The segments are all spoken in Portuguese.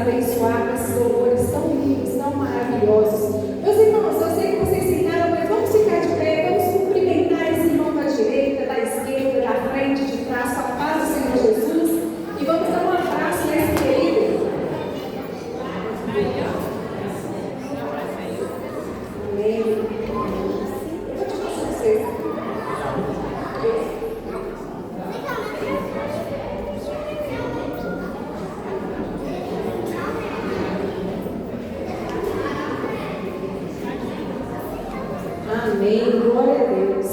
abençoar com esses louvores tão lindos, tão maravilhosos. Meus irmãos, eu sei que vocês sentaram, mas vamos ficar de pé, vamos cumprimentar esse irmão da direita, da esquerda, da frente, de trás, com a paz do Senhor Jesus, e vamos dar um abraço nesse querido. Amém. Eu vou te passar vocês. Amém, glória a Deus.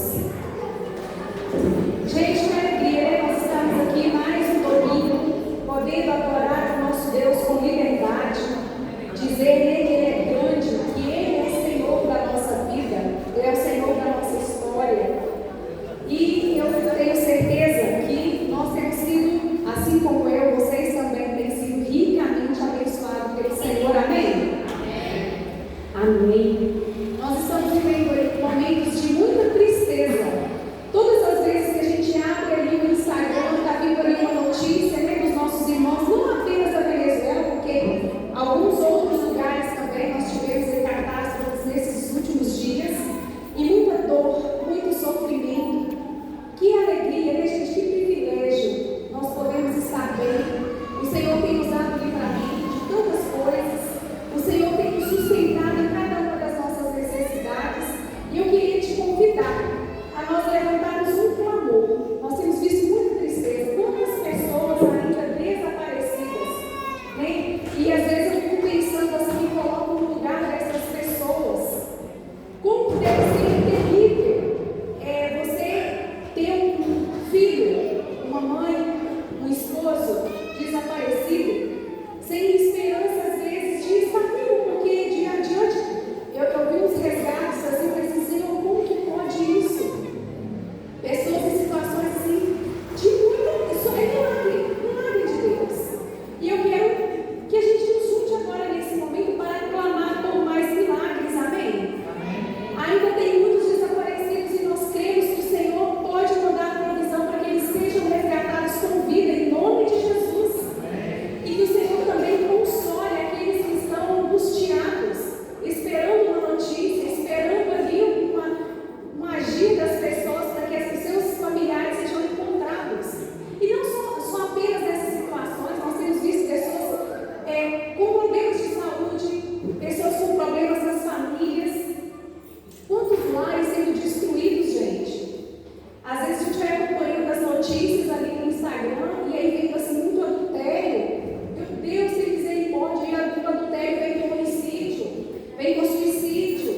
Gente, que alegria, né? Nós estamos aqui mais um domingo, podendo adorar o nosso Deus com liberdade, dizer que Ele é grande, que Ele é o Senhor da nossa vida, Ele é o Senhor da nossa história. E eu tenho certeza que nós temos sido, assim como eu, vocês também têm sido ricamente abençoados pelo Senhor. Amém? Amém. Nós estamos vivendo momentos de muita tristeza. Todas as vezes que a gente abre ali no Instagram, está vindo ali uma notícia, né, dos nossos irmãos, não apenas da Venezuela, porque alguns outros lugares também nós tivemos catástrofes nesses últimos dias, e muita dor, muito sofrimento. Que alegria, né, gente? Que privilégio nós podemos estar bem. O Senhor tem nos dado livramento de tantas coisas. O Senhor tem nos sustentado em cada uma das nossas necessidades. E eu queria te convidar a nós levantarmos um clamor. Nós temos visto muita tristeza, quantas pessoas ainda desaparecidas, né? E às vezes eu fico pensando assim, me coloco no lugar dessas pessoas. Como deve ser terrível você ter um filho, uma mãe, um esposo desaparecido, sem esperança às vezes de estar vivo, porque dia adiante eu vi uns resgates assim, eu pensei, Senhor, como que pode isso? Pessoas em situações assim, de muito, isso é milagre de Deus. E eu quero que a gente nos junte agora nesse momento para clamar por mais milagres, amém? Ainda tem muitos desaparecidos e nós cremos que o Senhor pode mandar provisão para que eles sejam resgatados com vida em nome de Jesus. E que o Senhor também console aqueles que estão angustiados, esperando uma notícia, esperando ali uma agir das pessoas para que os seus familiares sejam encontrados. E não só apenas nessas situações, nós temos visto pessoas com problemas de saúde, pessoas com problemas nas famílias. Quantos lares sendo destruídos, gente? Às vezes a gente vai acompanhando as notícias ali no Instagram e aí vem assim, muito adultério. Meu Deus, tem misericórdia. E o adultério vem com homicídio, vem com suicídio.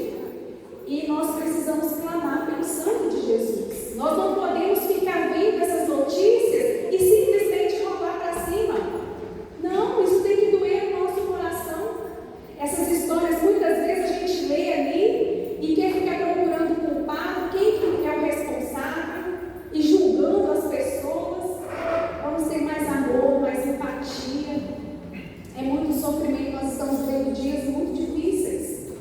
E nós precisamos clamar pelo sangue de Jesus. Nós não podemos ficar vendo essas notícias e simplesmente rolar para cima. Não, isso tem que doer no nosso coração. Essas histórias, muitas vezes a gente lê ali e quer ficar procurando o culpado, quem que é o responsável, e julgando as pessoas. Vamos ter mais amor, mais empatia. É muito sofrimento, nós estamos vivendo dias muito difíceis.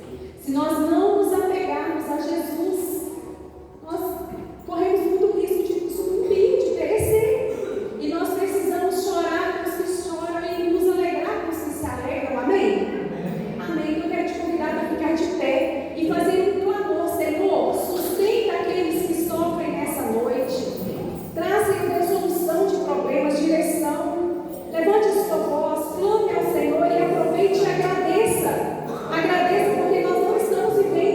Se nós não nos apegarmos a Jesus, nós corremos muito risco de sucumbir, de perecer. E nós precisamos chorar com os que choram e nos alegrar com os que se alegram. Amém? Amém. Eu quero te convidar para ficar de pé e fazer um clamor. Senhor, sustenta aqueles que sofrem nessa noite. Traz, Deus, solução de problemas, direção. Levante a sua voz, clame ao Senhor e aproveite e agradeça. Agradeça porque nós não estamos vivendo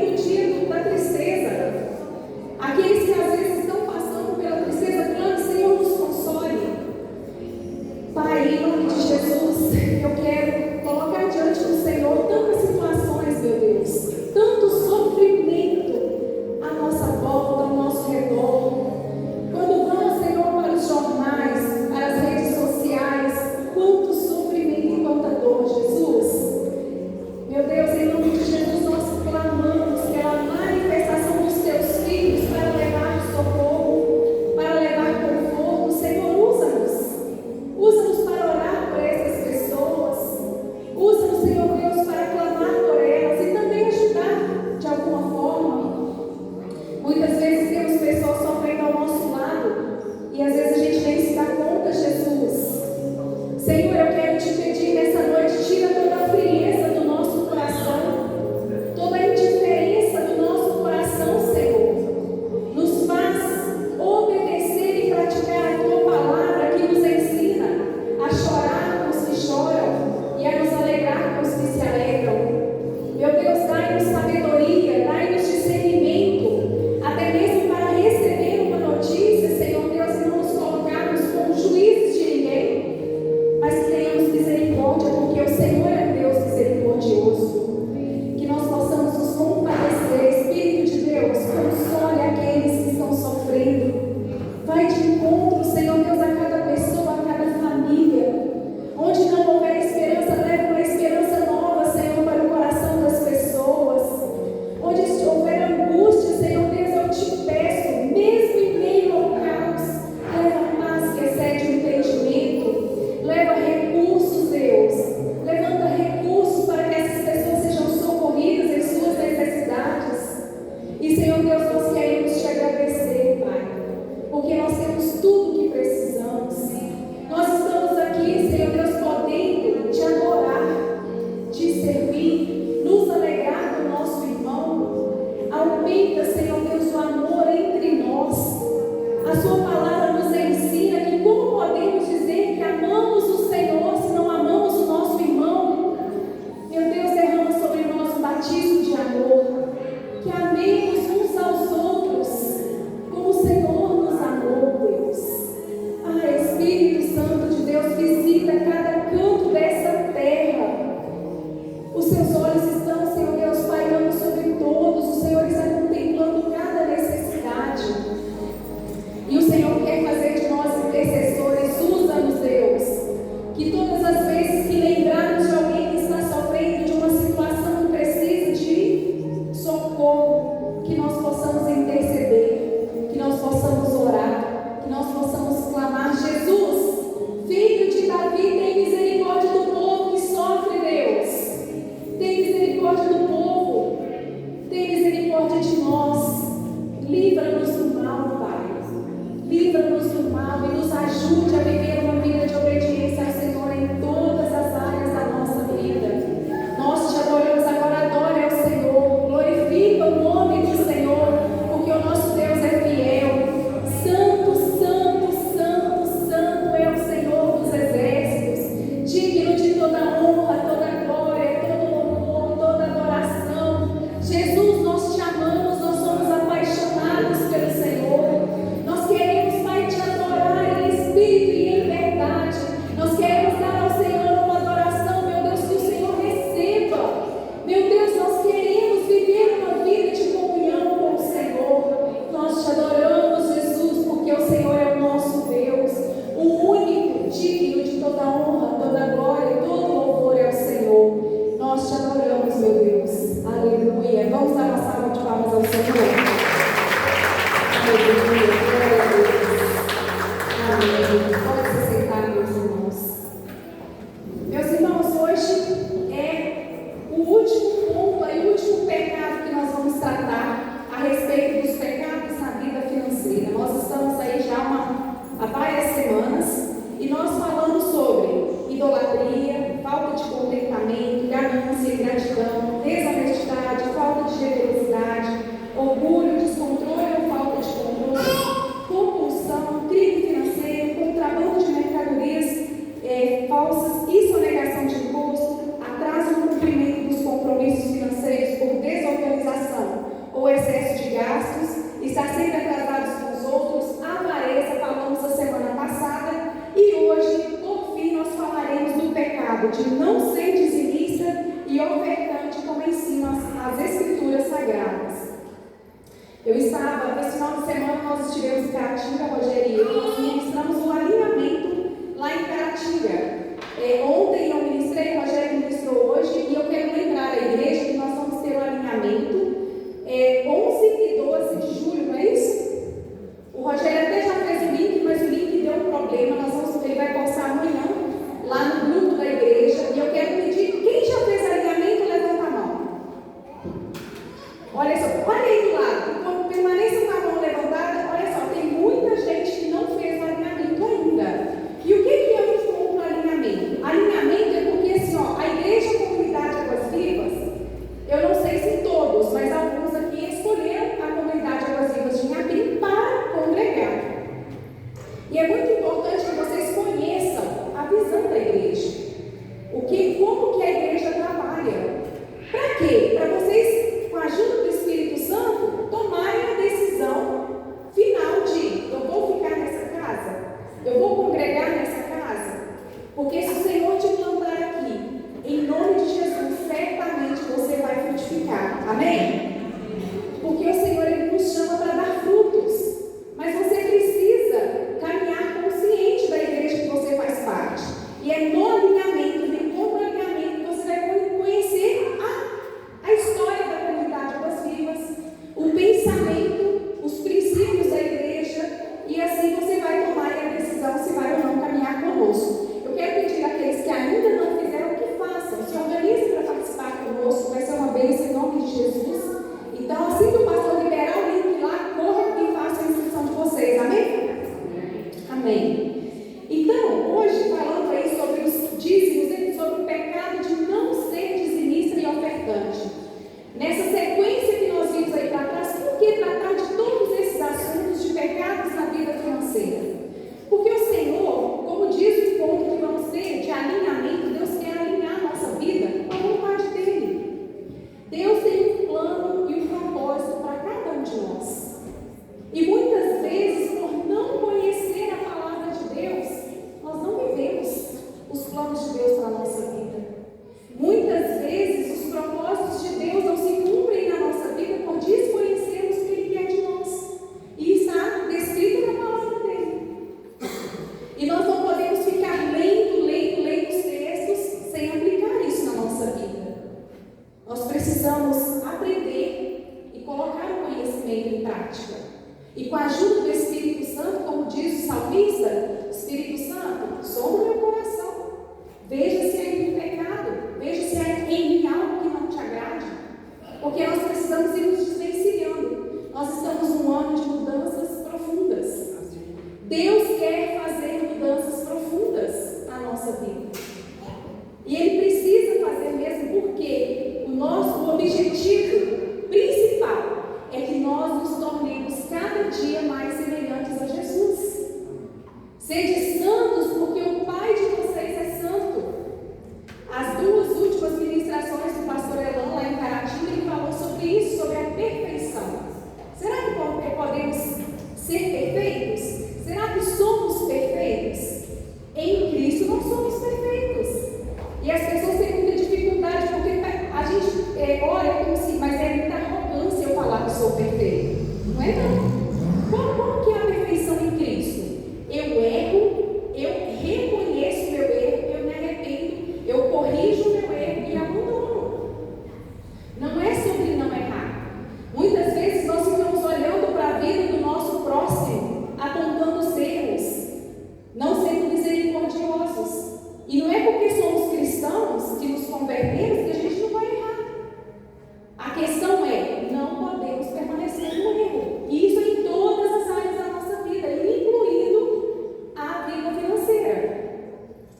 estivemos em Caratinga, Rogério e eu, nós ministramos um alinhamento lá em Caratinga. Ontem eu ministrei, o Rogério ministrou hoje, e eu quero lembrar a igreja que nós vamos ter um alinhamento 11 e 12 de julho, não é isso? O Rogério até já fez o link, mas o link deu um problema. Ele vai postar amanhã lá no grupo da igreja, e eu quero pedir, quem já fez alinhamento, levanta a mão. Olha só, olha aí do lado, permaneça com a mão levantada. Olha só, tem muita gente que não fez o alinhamento ainda. E o que é o encontro alinhamento? Alinhamento é porque assim, ó, a igreja Comunidade Águas Vivas, eu não sei se todos, mas alguns aqui escolheram a Comunidade Águas Vivas de Inhapim para congregar. E é muito importante que vocês conheçam a visão da igreja. Como que a igreja trabalha. Para quê? Para vocês, com a ajuda do Espírito Santo, tomarem a decisão final de: eu vou ficar nessa casa? Eu vou congregar nessa casa? Porque se o Senhor te plantar aqui, em nome de Jesus, certamente você vai frutificar. Amém? Porque o Senhor, Ele nos chama para dar frutos. Mas você precisa caminhar consciente da igreja que você faz parte. E é no alinhamento, no alinhamento, que você vai conhecer a história da Comunidade Águas Vivas, o pensamento, os princípios da igreja, e assim você vai tomar a decisão se vai ou não caminhar conosco. Eu quero pedir àqueles que ainda não fizeram, que façam, se organizem para participar conosco, vai ser uma bênção em nome de Jesus. Então, assim que o pastor liberar o link lá, corram e façam a inscrição de vocês, amém? Amém. Então, hoje, falando aí sobre os dízimos, sobre o pecado de não ser dizimista e ofertante. Nessa sequência que nós vimos aí para trás, por que tratar de todos esses assuntos de pecados na vida financeira? Porque o Senhor, como diz o ponto que vamos ter de alinhamento, Deus quer alinhar a nossa vida com a vontade dEle. Deus tem um plano e um propósito para cada um de nós. E muitas vezes, por não conhecer a palavra de Deus, nós não vivemos os planos de Deus para a nossa vida. Muitas vezes, os propósitos de Deus não se cumprem na nossa vida por desconhecermos o que Ele quer de nós. E está descrito na palavra dEle. E nós não podemos ficar lendo os textos sem aplicar isso na nossa vida. Nós precisamos aprender e colocar o conhecimento em prática. E com a ajuda do Espírito Santo, como diz o salmista, Espírito Santo, sonda meu coração. Veja se há em mim pecado. Veja se há em mim algo que não te agrade. Porque nós precisamos ir nos desvencilhando. Nós estamos num ano de mudanças profundas. Deus quer fazer mudanças profundas na nossa vida. E Ele precisa fazer mesmo, porque o objetivo principal é que nós nos tornemos cada dia mais semelhantes a Jesus. Sede santos, porque o Pai de vocês é santo. As duas últimas ministrações do pastor Elan lá em Caratinga, ele falou sobre isso, sobre a perfeição. Será que podemos ser perfeitos? Será que somos perfeitos? Em Cristo nós somos perfeitos. E as pessoas têm muita dificuldade, porque a gente olha como assim, mas é muita arrogância eu falar que sou perfeito. Não é não. Como que é a perfeição em Cristo? Eu erro, eu reconheço meu erro, eu me arrependo, eu corrijo o meu erro e abandono. Não é sobre não errar. Muitas vezes nós ficamos olhando para a vida do nosso próximo, apontando os erros, não sendo misericordiosos. E não é porque somos cristãos que nos convertemos que a gente não vai errar. A questão é, não podemos permanecer no erro. E isso em todas as áreas da nossa vida, incluindo a vida financeira.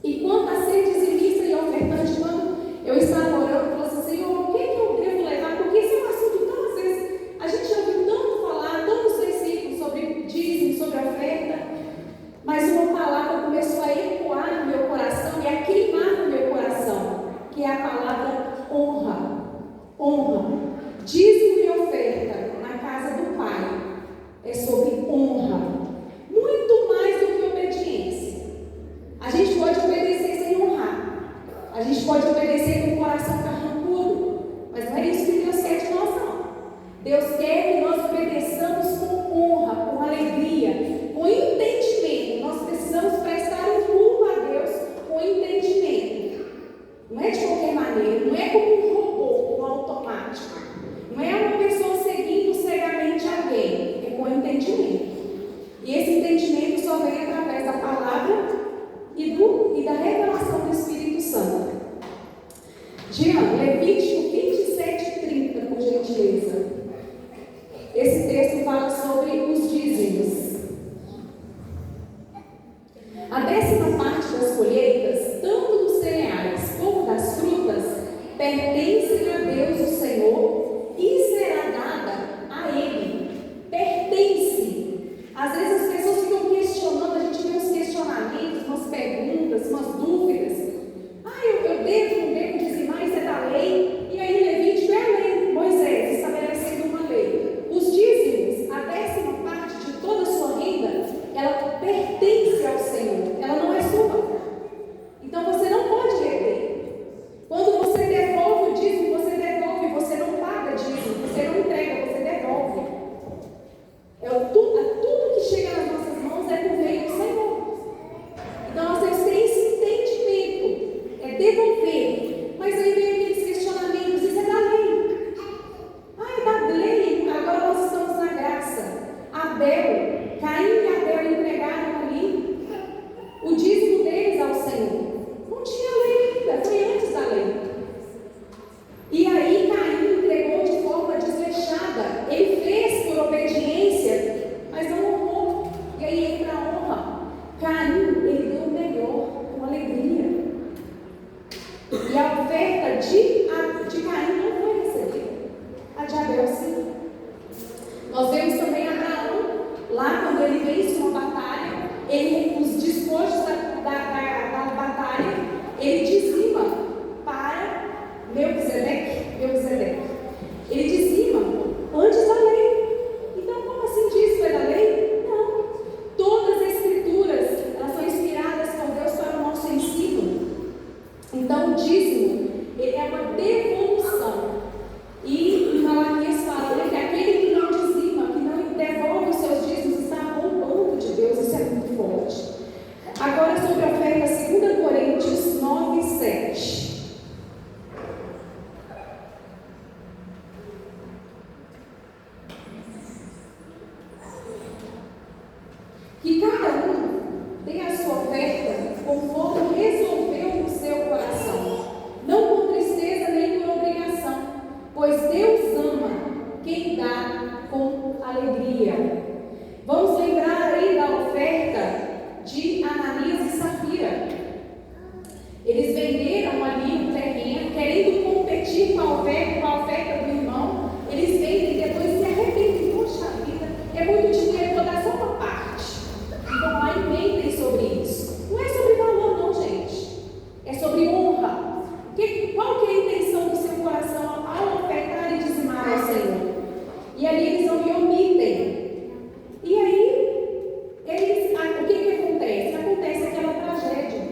E quanto a ser dizimista e ofertante, quando eu estava orando, eu falei assim: Senhor, o que eu devo levar? Porque esse é um assunto tão, às vezes, a gente já ouviu tanto falar, tantos versículos sobre dízimo, sobre oferta, mas uma palavra começou a ecoar no meu coração e a queimar no meu coração, que é a palavra honra. Honra. Dízimo e oferta na casa do Pai é sobre honra. Muito mais do que obediência. A gente pode obedecer sem honrar. A gente pode obedecer com o coração carrancudo. Mas não é isso que Deus quer de nós, não. Deus quer que nós obedeçamos com honra, com alegria. Jean, Levítico 27:30, por gentileza. Esse texto fala sobre os dízimos. A 10ª parte das colheitas, tanto dos cereais como das frutas, pertencem a Deus o Senhor e será dada a Ele. Pertence. Às vezes as pessoas ficam questionando, a gente vê uns questionamentos, umas perguntas, umas dúvidas. Eu devo, não devo dizimar, isso é da lei. E aí Levítico é a lei, Moisés estabelecendo uma lei. Os dízimos, a 10ª parte de toda a sua renda, ela pertence ao Senhor, ela não é sua. Então você não pode reter. Quando você devolve o dízimo, você não paga dízimo, você não entrega, você devolve. Tudo que chega nas nossas mãos é por meio do Senhor. Então nós temos que ter esse entendimento, é devolver. Mas aí vem aqueles questionamentos, isso é da lei. É da lei, agora nós estamos na graça. Caim e Abel entregaram ali o dízimo deles ao Senhor. Não tinha lei ainda, foi antes da lei. E aí Caim entregou de forma desleixada. Ele fez por obediência, mas não honrou. E aí entra a honra. Caim, ele deu o melhor, com alegria. E a oferta de Caim não foi recebida. A de Abel sim. Nós vemos também Abraão, lá quando ele vence uma batalha, os despojos da batalha, ele dizima para Melquisedeque. Ele dizima antes da lei. Então, como assim diz foi da lei? Não. Todas as escrituras, elas são inspiradas por Deus para o nosso ensino. Então, o dízimo, ele é uma devolução. E em Malaquias fala que aquele que não dizima, que não devolve os seus dízimos, está roubando de Deus. Isso é muito forte. Agora, sobre a oferta, 2 Coríntios 9:7. Que cada um dê a sua oferta conforme resolveu no seu coração, não por tristeza nem por obrigação, pois Deus ama quem dá com alegria. Vamos lembrar aí da oferta de Ananias e Safira. Eles venderam ali um terreno, querendo competir com a oferta do irmão. Eles vendem e depois se arrependem. Poxa vida, é muito dinheiro, vou dar só uma parte. Então lá e mentem sobre isso. Não é sobre valor não, gente. É sobre honra. Qual que é a intenção do seu coração ao ofertar e dizimar ao Senhor? E ali eles não me omitem. E aí, o que acontece? Acontece aquela tragédia.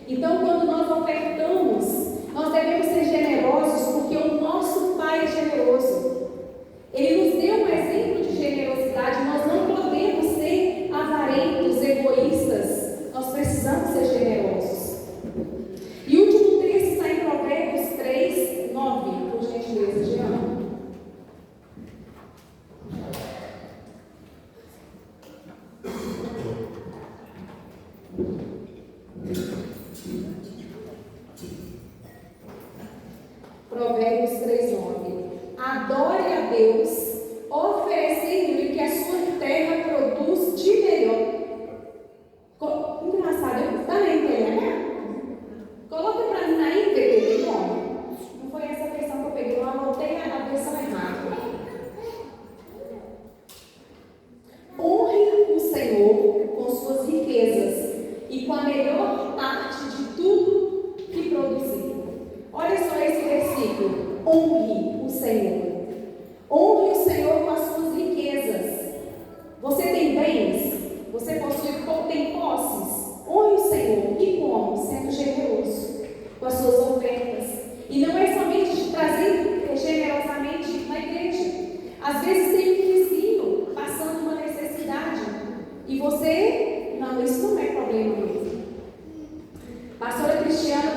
Então, quando nós ofertamos, nós devemos ser generosos, porque o nosso Pai é generoso. Ele nos deu um exemplo de generosidade. Nós não podemos ser avarentos, egoístas. Nós precisamos ser generosos. E o último texto está em Provérbios 3:9, por gentileza, Jean. Provérbios 3:9. Adore a Deus, oferecendo-lhe que a sua terra produz de melhor. Engraçado, está na internet? Coloca para mim na IPTV, não foi essa versão que eu peguei, eu anotei a versão errada. Honre o Senhor com suas riquezas e com a melhor parte de tudo que produzir. Olha só esse versículo. Honre o Senhor. Honre o Senhor com as suas riquezas. Você tem bens? Você tem posses? Honre o Senhor. E como? Sendo generoso com as suas ofertas. E não é somente trazendo generosamente na igreja. Às vezes tem um vizinho passando uma necessidade. E você, não, isso não é problema mesmo. A pastora Cristiana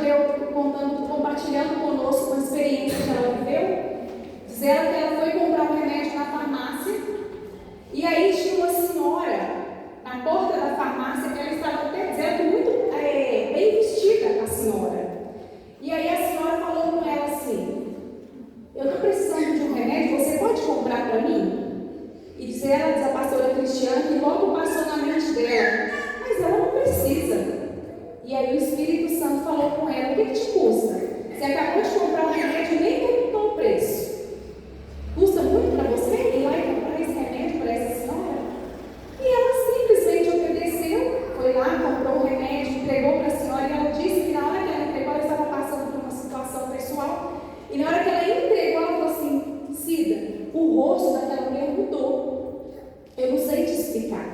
compartilhando conosco uma experiência que ela viveu. Diz ela que ela foi comprar um remédio na farmácia. E aí tinha uma senhora na porta da farmácia que ela estava até dizendo muito bem vestida, a senhora. E aí a senhora falou com ela assim: E na hora que ela entregou, ela falou assim: Cida, o rosto daquela mulher mudou. Eu não sei te explicar.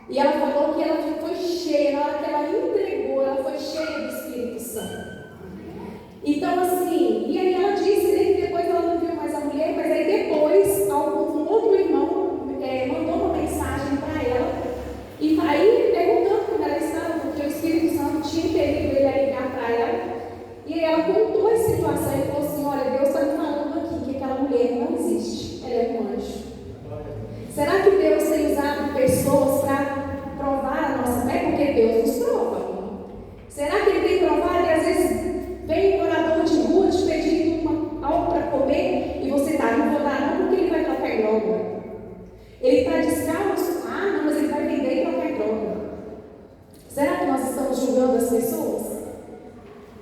E ela falou que ela foi cheia, na hora que ela entregou, ela foi cheia do Espírito Santo. Então assim, e aí ela disse, né, que depois ela não viu mais a mulher, mas aí depois um outro irmão mandou uma mensagem para ela, e aí perguntando como ela estava, porque o Espírito Santo tinha impedido ele a ligar para ela. E aí ela contou a situação e falou assim: olha, Deus está me falando aqui que aquela mulher não existe, ela é um anjo. Será que Deus tem usado pessoas para provar a nossa fé? Porque Deus nos prova. Será que Ele tem provado e às vezes vem um morador de rua te pedindo algo para comer e você está, não vou dar não porque ele vai trocar em droga. Ele está descalço, não, mas ele vai vender e trocar em droga. Será que nós estamos julgando as pessoas?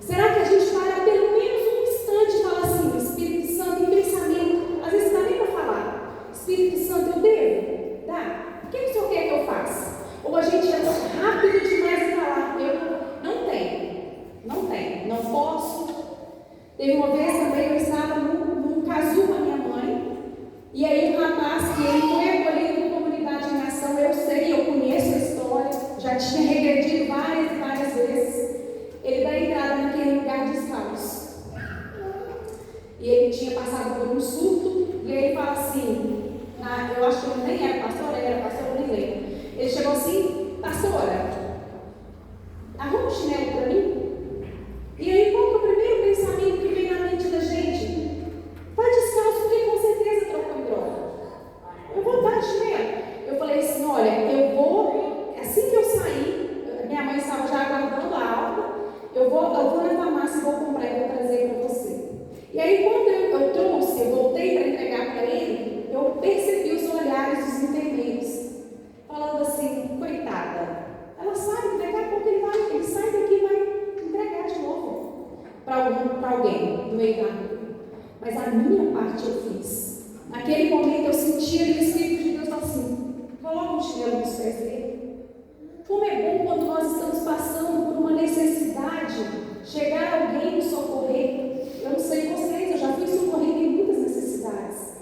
Será que a gente para pelo menos um instante e fala assim: Espírito Santo, em pensamento, às vezes não dá nem para falar, Espírito Santo, eu devo? Dá? O que o Senhor quer que eu faça? Ou a gente é rápido demais em falar: eu não tenho, não posso. Teve uma vez também, eu estava num casulo com a minha mãe, e aí um rapaz que ele foi acolhido na comunidade em ação, eu sei, eu conheço a história, já tinha regredido várias e várias vezes. Ele dá entrada naquele lugar descalço. E ele tinha passado por um surto, e aí ele fala assim, eu acho que ele nem era pastor, eu nem lembro. Ele chegou assim: pastora, arruma um chinelo para mim. E aí qual que é o primeiro pensamento que vem na mente da gente? Vai descalço, porque com certeza trocou droga. Eu vou dar chinelo. Eu falei assim: olha, eu vou, assim que eu sair, minha mãe estava já aguardando a aula, eu vou na farmácia e vou comprar e vou trazer para você. E aí quando eu trouxe, eu voltei para entregar para ele, eu percebi os olhares dos enfermeiros, falando assim: coitada, ela sabe que daqui a pouco ele sai daqui e vai entregar de novo para alguém do meio da rua. Mas a minha parte eu fiz. Naquele momento eu senti ali o Espírito de Deus assim: coloca um chinelo nos pés dele. Como é bom quando nós estamos passando por uma necessidade, chegar alguém nos socorrer. Eu não sei vocês, eu já fui socorrida em muitas necessidades.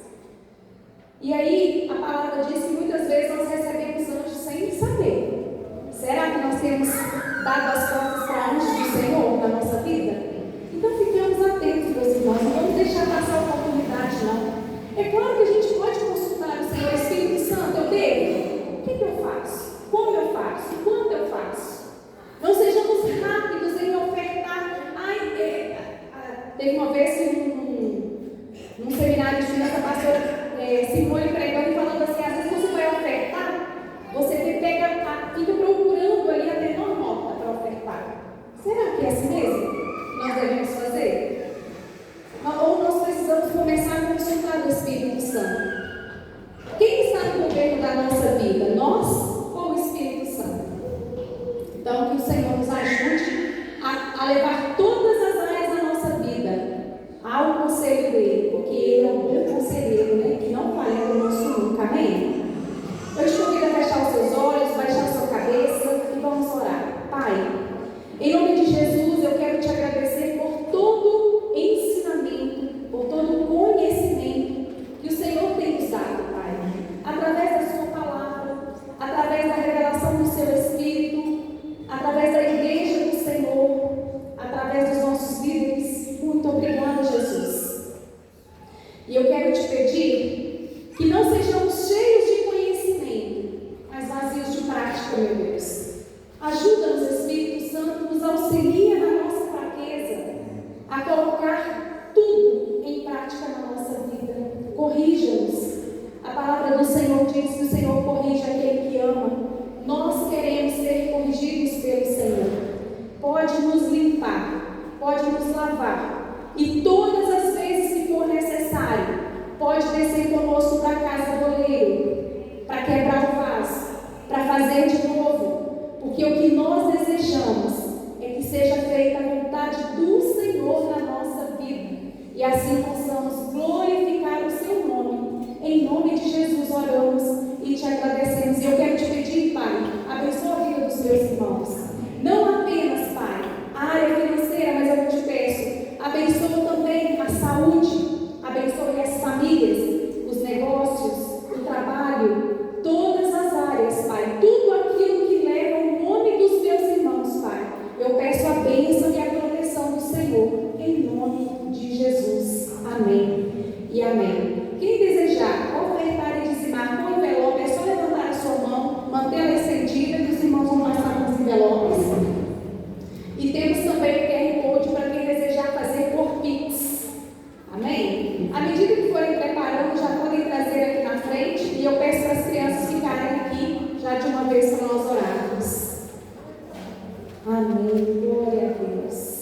E aí a palavra diz que muitas vezes nós recebemos anjos sem saber. Será que nós temos dado as costas para anjos do Senhor na nossa vida? Então ficamos atentos, meus irmãos, não vamos deixar passar a oportunidade, não. É claro que a gente pode consultar o Senhor. Espírito Santo, eu devo? O que eu faço? Como eu faço? Quando eu faço? Não sejamos rápidos em ofertar. Teve uma vez num seminário de finança, a pastora Simone pregando e falando assim: às vezes você vai ofertar, você fica procurando ali a menor nota para ofertar. Será que é assim mesmo que nós devemos fazer? Ou nós precisamos começar a consultar o Espírito Santo? Quem está no governo da nossa vida? Nós ou o Espírito Santo? Então que o Senhor nos ajude a levar todas as áreas da nossa vida ao conselho dele, porque ele é um bom conselheiro, né? Que não falha conosco nunca, amém? Eu te convido a fechar os seus olhos, baixar a sua cabeça e vamos orar. Pai, em nome de Jesus, eu quero te agradecer por todo ensinamento, por todo conhecimento que o Senhor tem nos dado, Pai, através da sua palavra, através da revelação do seu Espírito, através da igreja do Senhor, através dos nossos líderes. Muito obrigada, Jesus. E eu quero te pedir que não sejamos cheios de conhecimento, mas vazios de prática, meu Deus. Ajuda-nos, Espírito Santo, nos auxilia na nossa fraqueza, a colocar tudo em prática na nossa vida. Corrija-nos. A palavra do Senhor diz que o Senhor corrige aquele que ama. Nós queremos ser corrigidos pelo Senhor. Pode nos limpar, pode nos lavar, e todas as vezes que for necessário, pode descer conosco para a casa do oleiro, para quebrar o vaso, para fazer de novo, porque o que nós desejamos é que seja feita a vontade do Senhor na nossa vida, e assim possamos glorificar o seu nome. Em nome de Jesus oramos e te agradecemos. E eu quero te pedir, Pai, abençoa a vida dos meus irmãos. Não apenas, Pai, a área financeira, mas eu te peço, abençoa também a Amém e amém. Quem desejar ofertar e dizimar com envelope, é só levantar a sua mão, mantê-la estendida, que os irmãos vão passar nos envelopes. E temos também o QR Code para quem desejar fazer por Pix. Amém? À medida que forem preparando, já podem trazer aqui na frente. E eu peço para as crianças ficarem aqui já de uma vez para nós orarmos. Amém. Glória a Deus.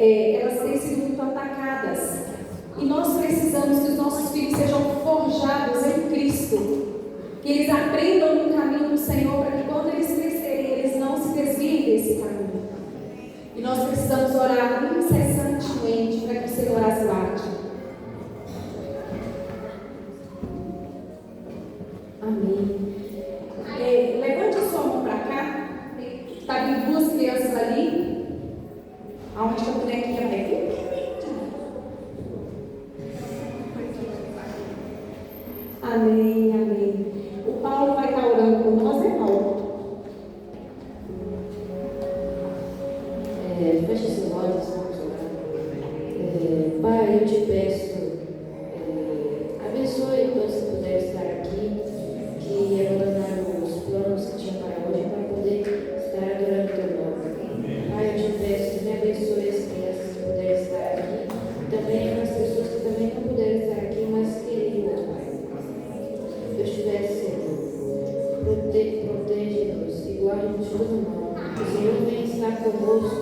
Elas têm sido muito atacadas. E nós precisamos que os nossos filhos sejam forjados em Cristo. Que eles aprendam no caminho do Senhor, para que quando eles crescerem, eles não se desviem desse caminho. E nós precisamos orar incessantemente para que o Senhor as guarde. Amém. Levante a sua mão para cá. Está vindo duas crianças ali. Aonde que a bonequinha vai vir? Amém, amém. O Paulo vai estar orando por nós, né, Paulo? Feche seus olhos, vamos orar. Pai, eu te peço, abençoe todos que puderem estar aqui, que abandonaram os planos que tinham para hoje, para poder estar adorando o teu nome. Pai, eu te peço que me abençoe as crianças que puderem estar aqui, e também as pessoas que também não puderam estar aqui, mas queriam, Pai. Eu te peço, Senhor, protege-nos e guarde-nos de todo mal. Que o Senhor venha estar conosco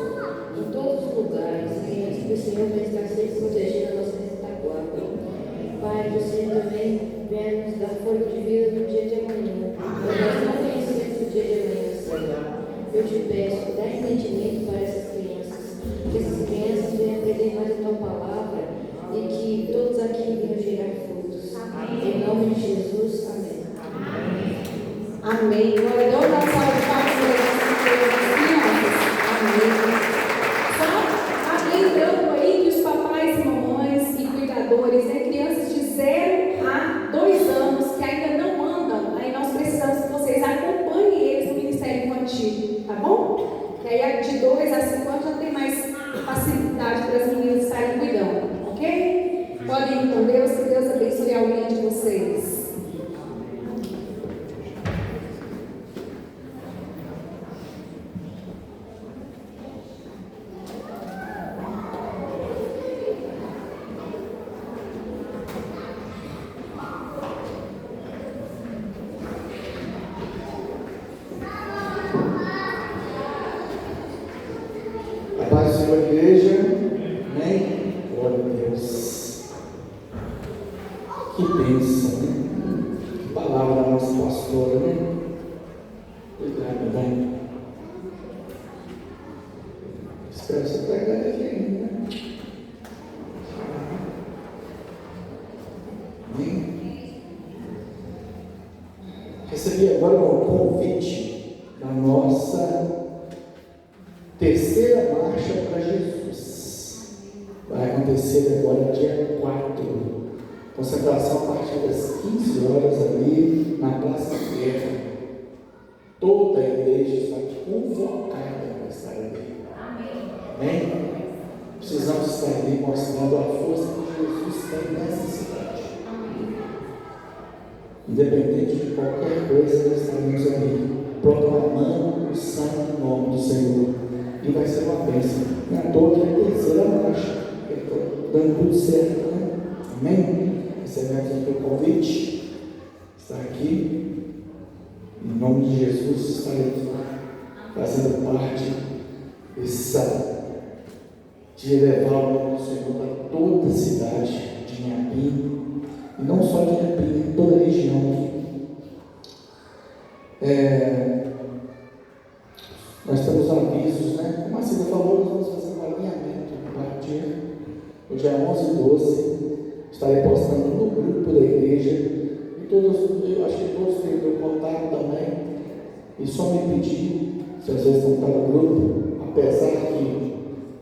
em todos os lugares, que o Senhor venha estar sempre protegendo a nossa retaguarda. Pai, que o Senhor também venha nos dar força de vida no dia de amanhã, pois nós não conhecemos o dia de amanhã, Senhor. Eu te peço, dá entendimento para essas crianças, que essas crianças venham aprender mais a tua palavra e que todos aqui venham gerar frutos. Em nome de Jesus, amém. Amém. Glória a Deus, uma salva de palmas para as crianças. Amém. Só lembrando aí que os papais e mamães e cuidadores, crianças de 0 a 2 anos que ainda não andam, aí nós precisamos que vocês acompanhem eles no Ministério Infantil, tá bom? Que aí de 2 a 5 anos já tem mais facilidade para as meninas estarem cuidando, ok? Podem ir com Deus, que Deus abençoe a unha de vocês. Igreja, amém? Glória a Deus. Que bênção, né? Que palavra da nossa pastora, né? Obrigado, bem. Espero você pegar aqui ainda, né? Amém? Recebi agora um convite da nossa terceira marcha para Jesus. Vai acontecer agora dia 4. Concentração a partir das 15 horas ali na Praça Terra. Toda a igreja está convocada para estar ali. Amém? Precisamos estar ali mostrando a força que Jesus tem nessa cidade. Independente de qualquer coisa, nós estaremos ali, proclamando o santo nome do Senhor. E vai ser uma bênção. Não é à toa que é a terceira marcha. Dando tudo certo, né? Amém? Recebemos aqui o convite. Está aqui. Em nome de Jesus, estaremos lá, fazendo parte de levar o nome do Senhor para toda a cidade de Inhapim. E não só de Inhapim, toda a região aqui. Nós temos avisos, né? Como a Cida falou, nós vamos fazer um alinhamento a partir do dia 11 e 12. Estarei postando no grupo da igreja. E eu acho que todos têm o meu contato também. E só me pedir, se às vezes não está no grupo, apesar que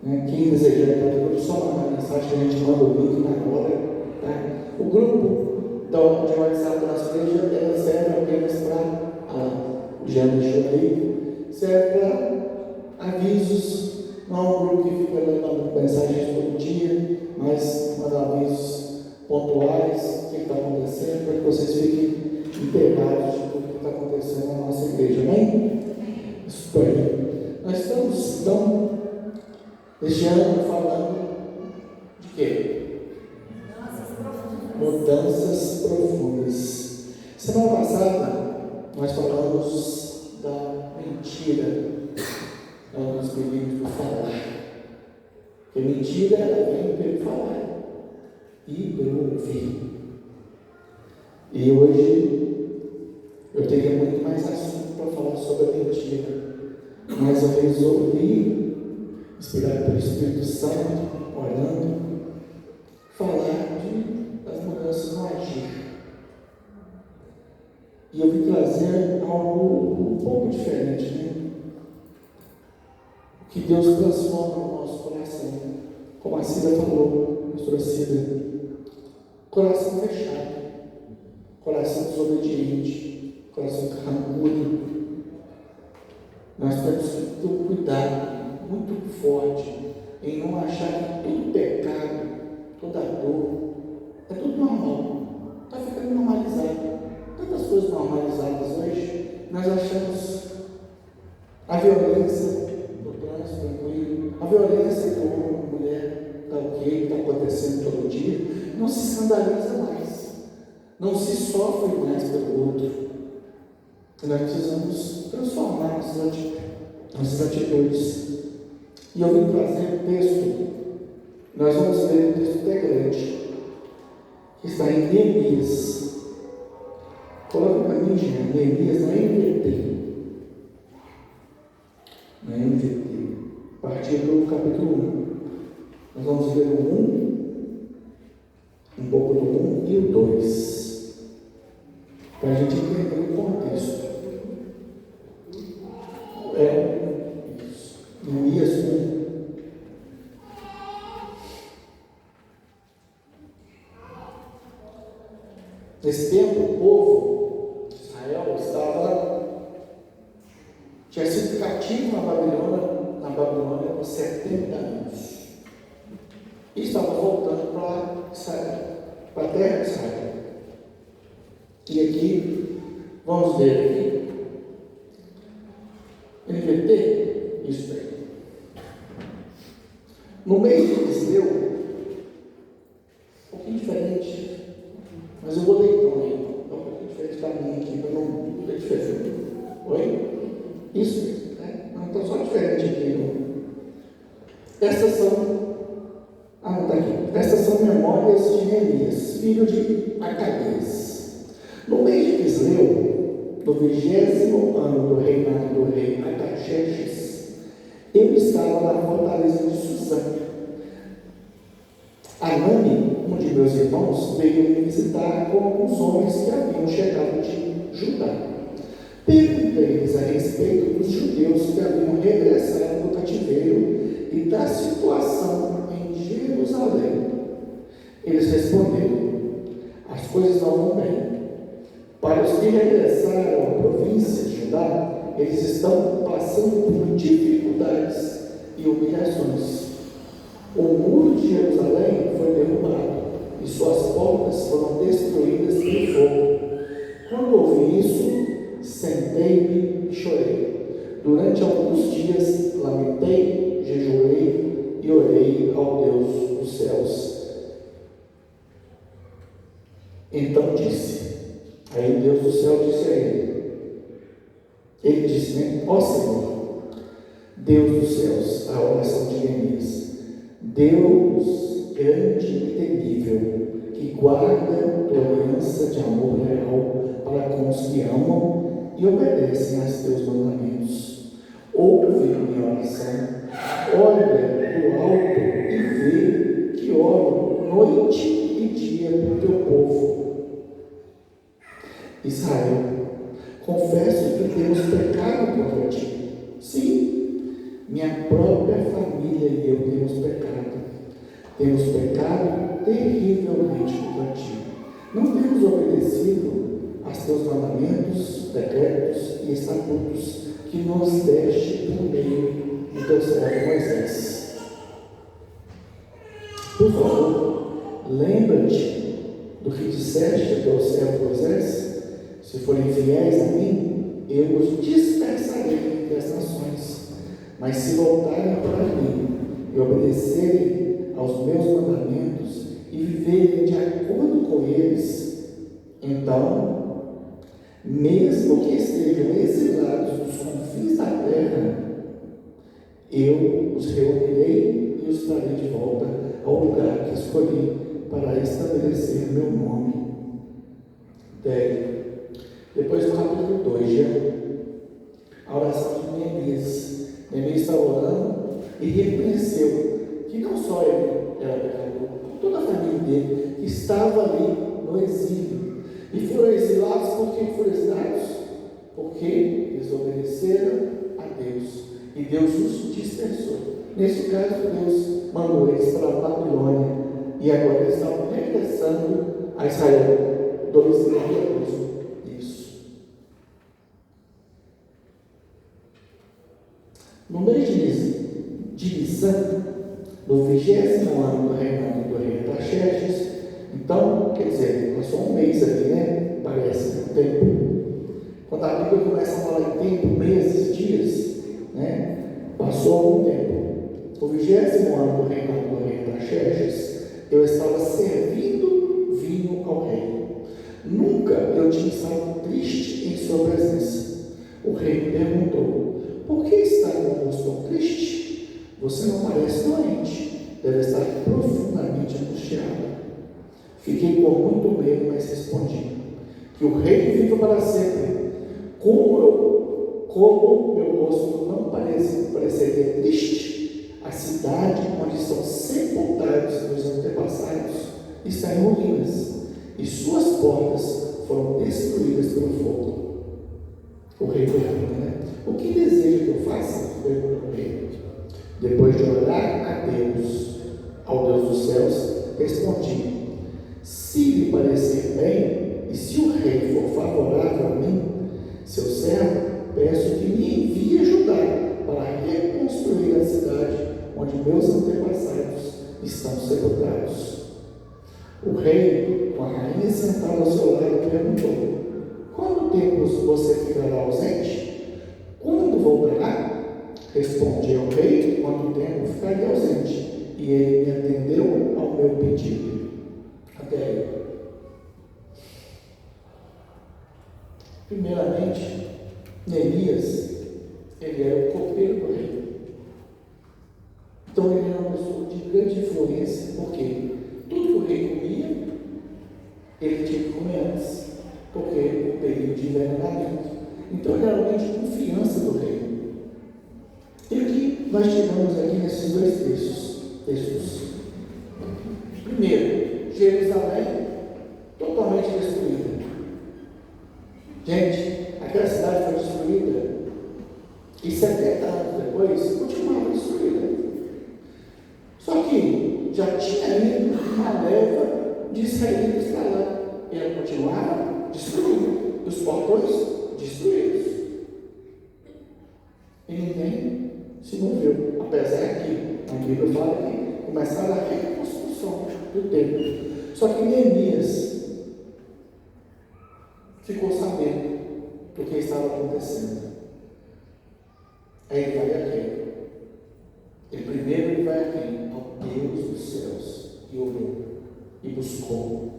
quem desejar entrar no grupo, só mandar mensagem que a gente manda o link na hora. Tá? O grupo de WhatsApp da nossa igreja, ela serve apenas para, já deixou aí, serve para avisos. Não é um grupo que fica levando mensagens todo dia, mas manda avisos pontuais, o que está acontecendo, para que vocês fiquem inteirados de tudo que está acontecendo na nossa igreja. Amém? Isso foi. Nós estamos, então, este ano falando de quê? Mudanças profundas. Semana passada, nós falamos da mentira. Nós vivemos por falar. Porque mentira, ela vem pelo falar e pelo ouvir. E hoje eu teria muito mais assunto para falar sobre a mentira, mas eu resolvi, inspirado pelo Espírito Santo, orando, falar das mudanças no agir. E eu vim trazer algo um pouco diferente, né? Que Deus transforma no nosso coração, como a Cida falou, pastora Cida, coração fechado, coração desobediente, coração carrancudo. Nós temos que ter um cuidado muito forte em não achar que todo pecado, toda dor, é tudo normal, está ficando normalizado. Tantas coisas normalizadas hoje, nós achamos a violência no trânsito tranquilo, a violência que uma mulher está ok, está acontecendo todo dia, não se escandaliza mais, não se sofre mais pelo outro. Nós precisamos transformar nossas atitudes. E eu vim trazer um texto, nós vamos ler um texto até grande, que está em Neemias. Coloca para mim, gente, Neemias na NVT. Na NVT. A partir do capítulo 1. Nós vamos ver o 1, um pouco do 1 e o 2. Para a gente entender o contexto. Isso. Neemias 1. Nesse tempo, o povo de Israel tinha sido cativo na Babilônia por 70 anos. E estava voltando para a terra de Israel. E aqui, vamos ver aqui, NVT, isso aí. No mês de Eliseu, um pouquinho diferente, mas eu vou ler então aí, um pouquinho diferente da minha aqui, para não ter diferença. Oi? Isso, né? Não está só diferente aqui. Não. Estas são memórias de Neemias, filho de Acalias. No mês de Quisleu, no 20º ano do reinado do rei Artaxerxes, eu estava na fortaleza de Susã. Anani, um de meus irmãos, veio me visitar com alguns homens que haviam chegado de Judá. Perguntei-lhes a respeito dos judeus que haviam regressado do cativeiro e da situação em Jerusalém. Eles responderam: as coisas não vão bem. Para os que regressaram à província de Judá, eles estão passando por dificuldades e humilhações. O muro de Jerusalém foi derrubado e suas portas foram destruídas pelo fogo. Quando ouvi isso, sentei-me e chorei. Durante alguns dias lamentei, jejuei e orei ao Deus dos céus. Então disse, aí o Deus do céu disse a ele disse, né? Ó Senhor, Deus dos céus, a oração de Neemias, Deus grande e temível, que guarda tua aliança de amor leal para com os que amam e obedecem aos teus mandamentos. Ouve minha oração, olha do alto e vê que oro noite e dia por teu povo. Israel, confesso que temos pecado contra ti. Sim, minha própria família e eu temos pecado. Temos pecado terrivelmente contra ti. Não temos obedecido aos teus mandamentos, decretos e estatutos que nos deste por meio do teu servo Moisés. Por favor, lembra-te do que disseste ao teu servo Moisés. Se forem fiéis a mim, eu os dispersarei entre as nações. Mas se voltarem para mim e obedecerem aos meus mandamentos e viverem de acordo com eles, então, mesmo que estejam exilados dos confins da terra, eu os reunirei e os trarei de volta ao lugar que escolhi para estabelecer meu nome. 10. Depois do capítulo 2, já, a oração de Neemias. Neemias estava orando e reconheceu que não só ele era pecador, como toda a família dele, que estava ali no exílio. E foram exilados por que foram exilados? Porque eles obedeceram a Deus. E Deus os dispersou. Nesse caso, Deus mandou eles para a Babilônia. E agora eles estavam regressando a Israel. 2 anos depois. No mês de Nisan, no 20º ano do reinado do rei Artaxerxes, então, quer dizer, passou um mês ali, né? Parece um tempo. Quando a Bíblia começa a falar em tempo, meses, dias, né? Passou algum tempo. No 20º ano do reinado do rei Artaxerxes, eu estava servindo vinho ao rei. Nunca eu tinha estado triste em sua presença. O rei me perguntou: por que está com o rosto tão triste? Você não parece doente, deve estar profundamente angustiado. Fiquei com muito medo, mas respondi: que o rei viva para sempre. Como meu rosto não pareceria triste, a cidade onde estão sepultados meus antepassados está em ruínas, e suas portas foram destruídas pelo fogo. O rei pergunta, né? O que deseja que eu faça? Pergunta o rei. Depois de orar a Deus, ao Deus dos céus, respondi: se lhe parecer bem, e se o rei for favorável a mim, seu servo, peço que me envie ajudar para reconstruir a cidade onde meus antepassados estão sepultados. O rei, com a rainha sentada ao seu lado, perguntou: quanto tempo você ficará ausente? Quando voltará? Respondi ao rei: quanto tempo ficaria ausente? E ele me atendeu ao meu pedido. Até aí. Primeiramente, Neemias, ele era o copeiro do rei. Então ele era uma pessoa de grande influência, porque tudo que o rei comia, ele tinha que comer antes, porque o período de envenenamento. Então ele era alguém de confiança do rei. E o que nós tivemos aqui nesses dois textos? Primeiro, Jerusalém totalmente destruída. Gente, aquela cidade foi destruída e 70 anos depois continuava destruída. Só que já tinha ido uma leva de israelitas para lá. E ela continuava destruída. Os portões destruídos. E ninguém se moveu. A apesar que a Bíblia fala que começaram a reconstrução do templo. Só que Neemias ficou sabendo do que estava acontecendo. Aí ele vai aqui. Ele vai aqui ao Deus dos céus e orou e buscou.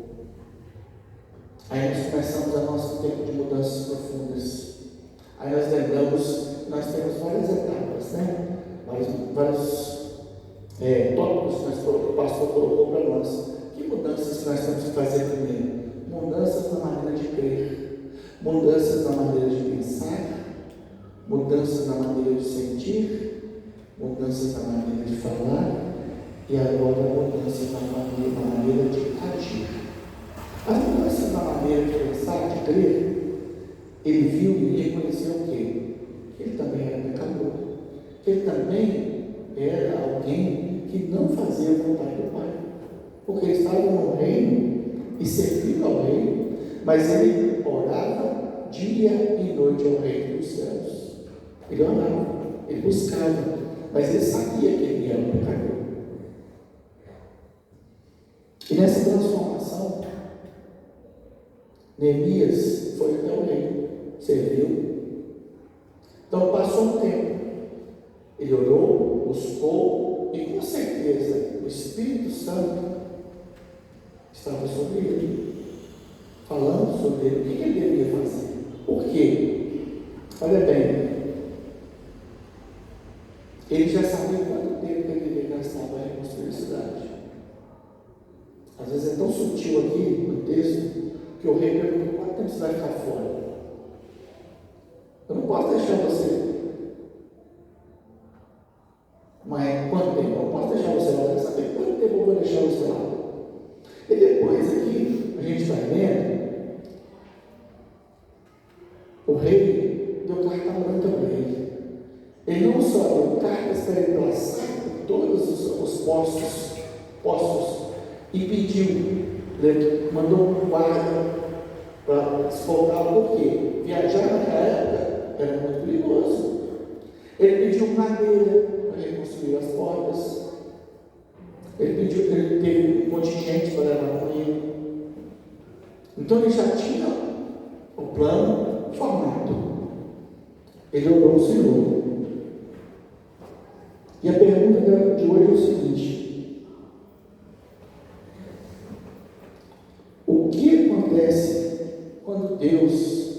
Aí nós começamos o nosso tempo de mudanças profundas. Aí nós lembramos, nós temos várias etapas, né? Vários tópicos que o pastor colocou para nós. Que mudanças que nós temos que fazer primeiro? Mudanças na maneira de crer, mudanças na maneira de pensar, mudanças na maneira de sentir, mudanças na maneira de falar e agora mudanças na maneira de agir. As mudanças na maneira de pensar, de crer, ele viu e reconheceu o quê? Que ele também era pecador, que ele também era alguém que não fazia a vontade do Pai, porque ele estava no reino e servindo ao reino, mas ele orava dia e noite ao reino dos céus. Ele orava, ele buscava, mas ele sabia que ele era um pecador. E nessa transformação, Neemias foi até o reino, serviu. Então passou um tempo, ele orou, buscou, e com certeza o Espírito Santo estava sobre ele, falando sobre ele, o que ele deveria fazer. Por quê? Olha bem, ele já sabia quanto tempo ele deveria gastar para reconstruir a cidade. Às vezes é tão sutil aqui no texto, que o rei pergunta: quanto tempo você vai ficar fora? Eu não posso deixar você. Mas quanto tempo? Eu não posso deixar você lá. Eu quero saber quanto tempo eu vou deixar você lá. E depois aqui, a gente vai vendo, o rei deu carta branca para ele. Ele não só deu cartas para ele passar por todos os postos e pediu, mandou um guarda para escoltar, porque viajar naquela época era muito perigoso. Ele pediu madeira para reconstruir as portas. Ele teve um contingente para levar com ele. Então ele já tinha o plano formado. Ele orou ao Senhor. E a pergunta de hoje é o seguinte: o que acontece quando Deus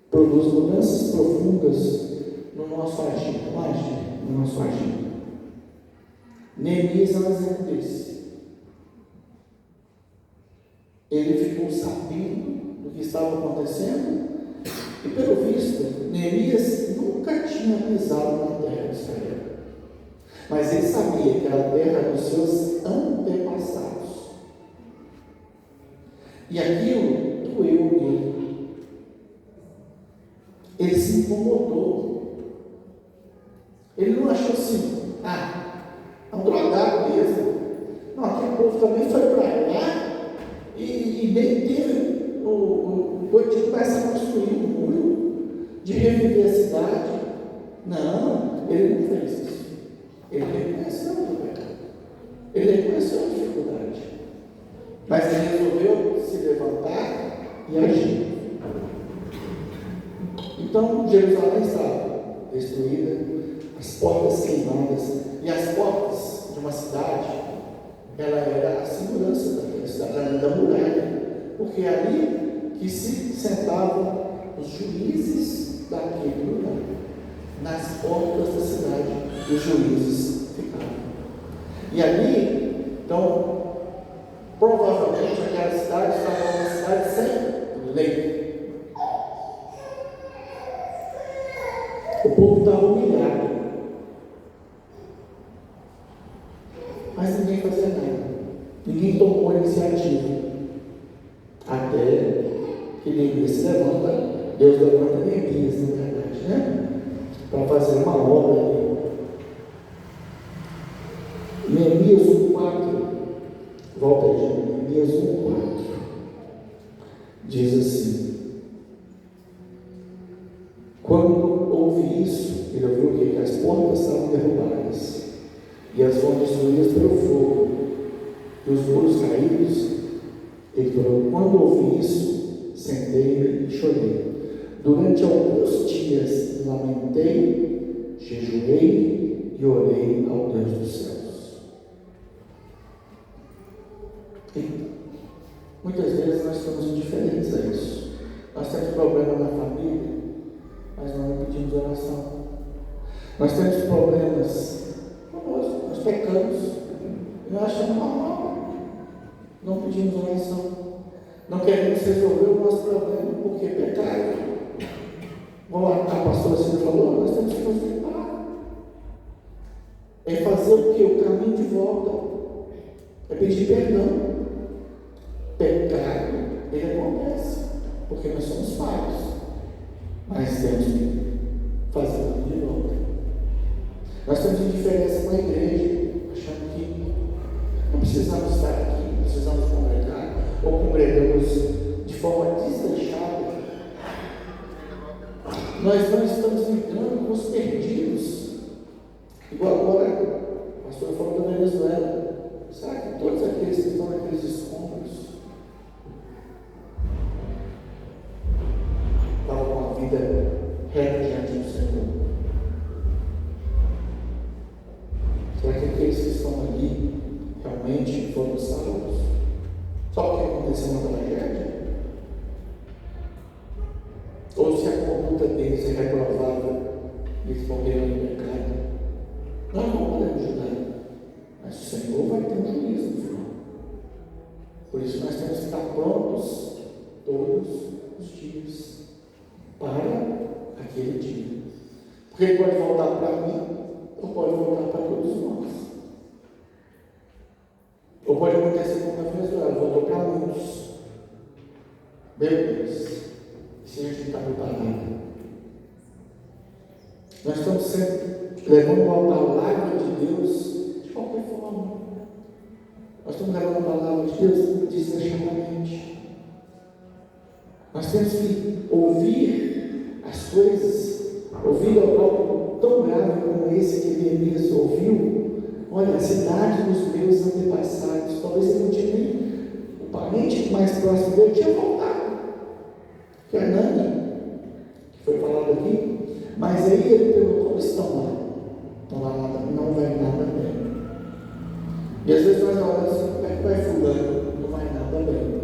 produz mudanças profundas no nosso agir? No nosso agir. Neemias é um exemplo desse. Ele ficou sabendo do que estava acontecendo, e pelo visto, Neemias nunca tinha pisado na terra de Israel, mas ele sabia que era a terra dos seus antepassados, e aquilo doeu nele. Ele se incomodou. Ele não achou assim: é um drogado mesmo. Não, aquele povo também foi para lá e nem teve o de começar a construir um muro, de reviver a cidade. Não, ele não fez isso. Ele reconheceu o pecado, ele reconheceu a dificuldade, mas ele resolveu se levantar e agir. Então Jerusalém estava destruída, as portas queimadas, e as portas de uma cidade, ela era a segurança daquela cidade, além da muralha, porque é ali que se sentavam os juízes daquele lugar. Nas portas da cidade, os juízes ficavam. E ali, então, provavelmente aquela cidade estava uma cidade sem lei. O povo estava humilhado, mas ninguém fazia nada, ninguém tomou a iniciativa, até que Neemias se levanta. Deus levanta Neemias, na verdade, né? Para fazer uma obra ali. Neemias 1,4, volta aí, Neemias 1,4, diz assim: quando houve isso, ele ouviu o quê? Que as portas estavam serão derrubadas, e as vão destruídas pelo fogo, e os muros caídos. Ele falou: quando ouvi isso, sentei-me e chorei. Durante alguns dias lamentei, jejuei e orei ao Deus dos céus. E muitas vezes nós estamos indiferentes a isso. Nós temos problema na família, mas não pedimos oração. Nós temos problemas conosco, nós pecamos e nós achamos normal. Não pedimos oração. Não queremos resolver o nosso problema porque pecado. Como a pastora Cida falou, nós temos que consertar. É fazer o que? O caminho de volta. É pedir perdão. Pecado, ele acontece, porque nós somos falhos. Mas temos que fazer o caminho de volta. Nós temos indiferença na igreja, achando que não precisamos estar aqui, não precisamos congregar, ou congregamos de forma desleixada. Nós não estamos lidando com os perdidos. Igual agora, a pastora falou da Venezuela. Será que todos aqueles que estão naqueles escombros estavam com a vida reta diante do Senhor? Será que aqueles que estão ali realmente foram salvos? Só porque aconteceu uma tragédia? Ou se a conduta deles é reprovável e eles morreram em pecado? Nós não podemos julgar, mas o Senhor vai ter um juízo no final. Por isso nós temos que estar prontos todos os dias para aquele dia. Porque ele pode voltar para mim, ou pode voltar para todos nós. Ou pode acontecer como na Venezuela, voltou para muitos. Meu Deus, se a gente não está preparado. Nós estamos sempre levando a palavra de Deus de qualquer forma. Nós estamos levando a palavra de Deus desleixadamente. Nós temos que ouvir as coisas, ouvir algo tão grave como esse que Elias ouviu. Olha, a cidade dos meus antepassados, talvez ele não tinha nem o parente mais próximo dele, tinha voltado. Fernanda, que foi falado aqui, mas aí ele perguntou: estão lá? Estão lá nada, não vai nada bem. E às vezes nós olhamos assim: como é que vai fulano? Não vai nada bem.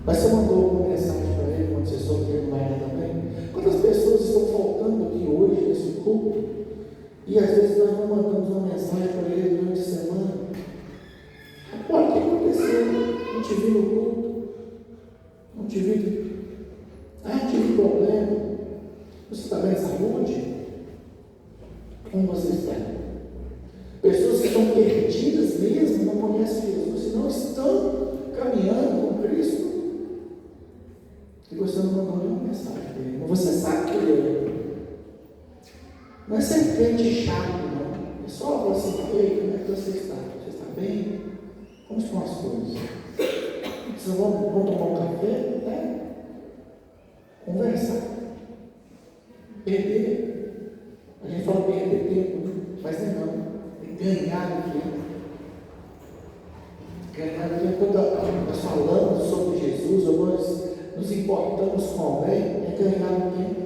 Mas você mandou alguma mensagem para ele quando você soube que ele não vai nada bem? Quantas pessoas estão faltando aqui hoje nesse culto? E às vezes nós não mandamos uma mensagem para ele durante a semana. Olha, o que aconteceu? Não te vi no culto. Não te vi. Tive problema. Você está bem de saúde? Como você está? Pessoas que estão perdidas mesmo, não conhecem Jesus, e não estão caminhando com Cristo. E você não mandou nenhuma mensagem para ele. Mas você sabe que ele é. Não é ser crente chato, não. É só falar assim: ei, como é que você está? Você está bem? Como estão as coisas? Vocês vão tomar um café? É? Conversar. Perder. A gente fala perder tempo, mas não. É ganhar o tempo. Ganhar o tempo. Quando nós falamos sobre Jesus, ou nós nos importamos com alguém, é ganhar o tempo.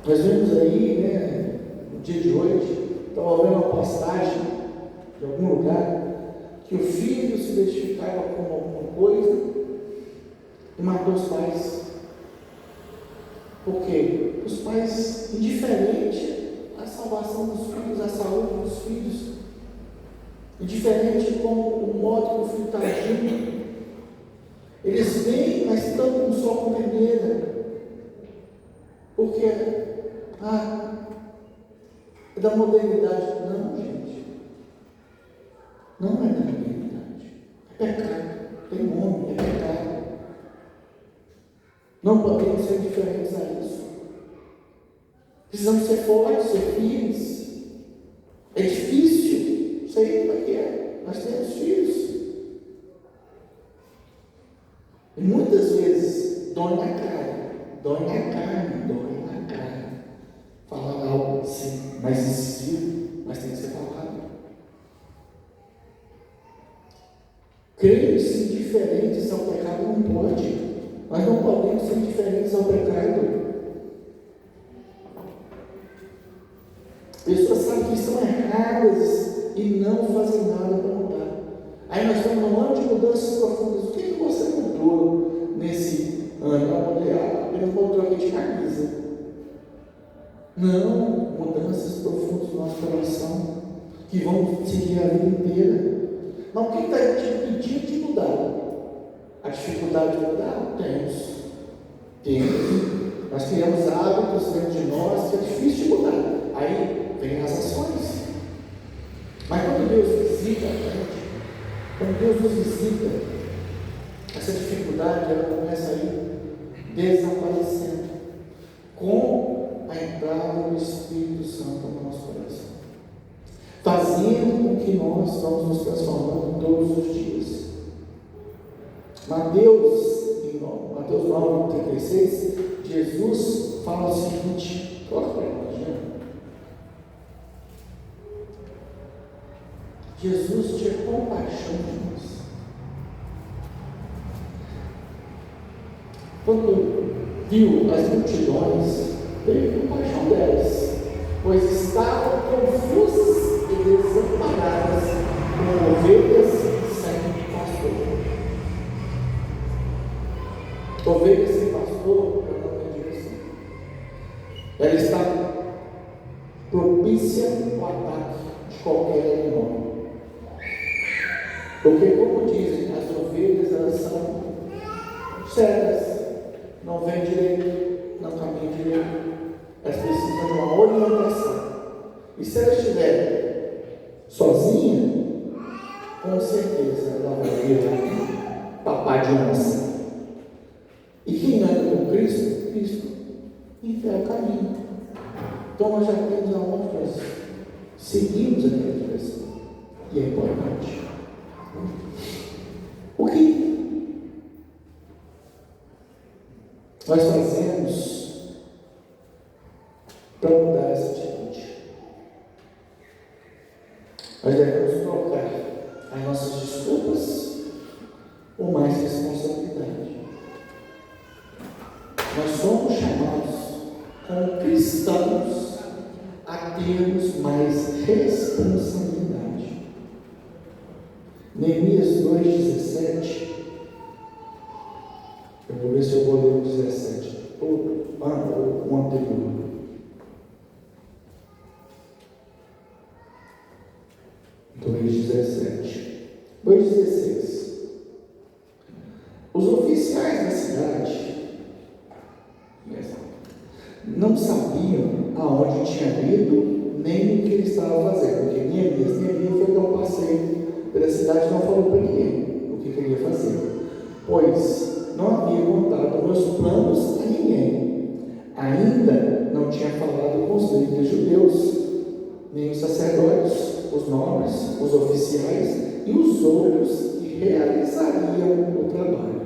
Nós vemos aí, no dia de hoje, estava vendo uma postagem de algum lugar, que o filho se identificava com alguma coisa e matou os pais. Por quê? Os pais, indiferente à salvação dos filhos, à saúde dos filhos, indiferente com o modo que o filho está agindo, eles vêm, mas estão com só com peneira. Porque é da modernidade. Não, gente. Não é da modernidade. É pecado. Tem nome, é pecado. Não podemos ser diferentes a isso. Precisamos ser fortes, ser firmes. É difícil. Sei como é que é. Nós temos filhos. E muitas vezes dói na cara. dói na carne. Falar algo assim, mais incisivo, mas tem que ser falado. Crentes indiferentes ao pecado não pode. Nós não podemos ser indiferentes ao pecado. Pessoas sabem que estão erradas e não fazem nada para mudar. Aí nós estamos num ano de mudanças profundas. O que você mudou nesse ano? Apenas mudou aqui de camisa. Não, mudanças profundas no nosso coração, que vão seguir a vida inteira. Mas o que está te impedindo de mudar? A dificuldade de mudar? Temos. Nós criamos hábitos dentro de nós que é difícil de mudar. Aí vem as ações. Mas quando Deus visita a gente, quando Deus nos visita, essa dificuldade ela começa a ir desaparecendo com a entrada do Espírito Santo no nosso coração, fazendo com que nós vamos nos transformando todos os dias. Mateus 9:36, Jesus fala o seguinte, coloca para nós, né? Jesus tinha compaixão de nós. Quando viu as multidões, teve compaixão delas, pois estavam confusas e desamparadas, como ovelhas sem pastor. Ovelhas sem pastor, eu não entendi isso. Ela está propícia ao ataque de qualquer animal. Porque, como dizem, as ovelhas elas são cegas, não veem direito, não caminham direito, elas precisam de uma orientação. E se elas estiverem sozinhas, com certeza ela vai virar papai de onça. E quem anda com Cristo, Cristo envia o caminho. Então nós já temos aonde nós seguimos aquela direção. E é importante. O que nós fazemos para mudar essa atitude? Nós devemos trocar as nossas desculpas por mais responsabilidade. Nós somos chamados, como cristãos, a termos mais responsabilidade. Neemias 2,17. Eu vou ver se eu vou ler o 17. O anterior. 2,16. Os oficiais da cidade não sabiam aonde tinha ido, nem o que ele estava fazendo, porque Neemias foi dar um passeio pela cidade e não falou para ninguém o que queria fazer, pois não havia contado meus planos a ninguém. Ainda não tinha falado com os líderes judeus, nem os sacerdotes, os nobres, os oficiais e os outros que realizariam o trabalho.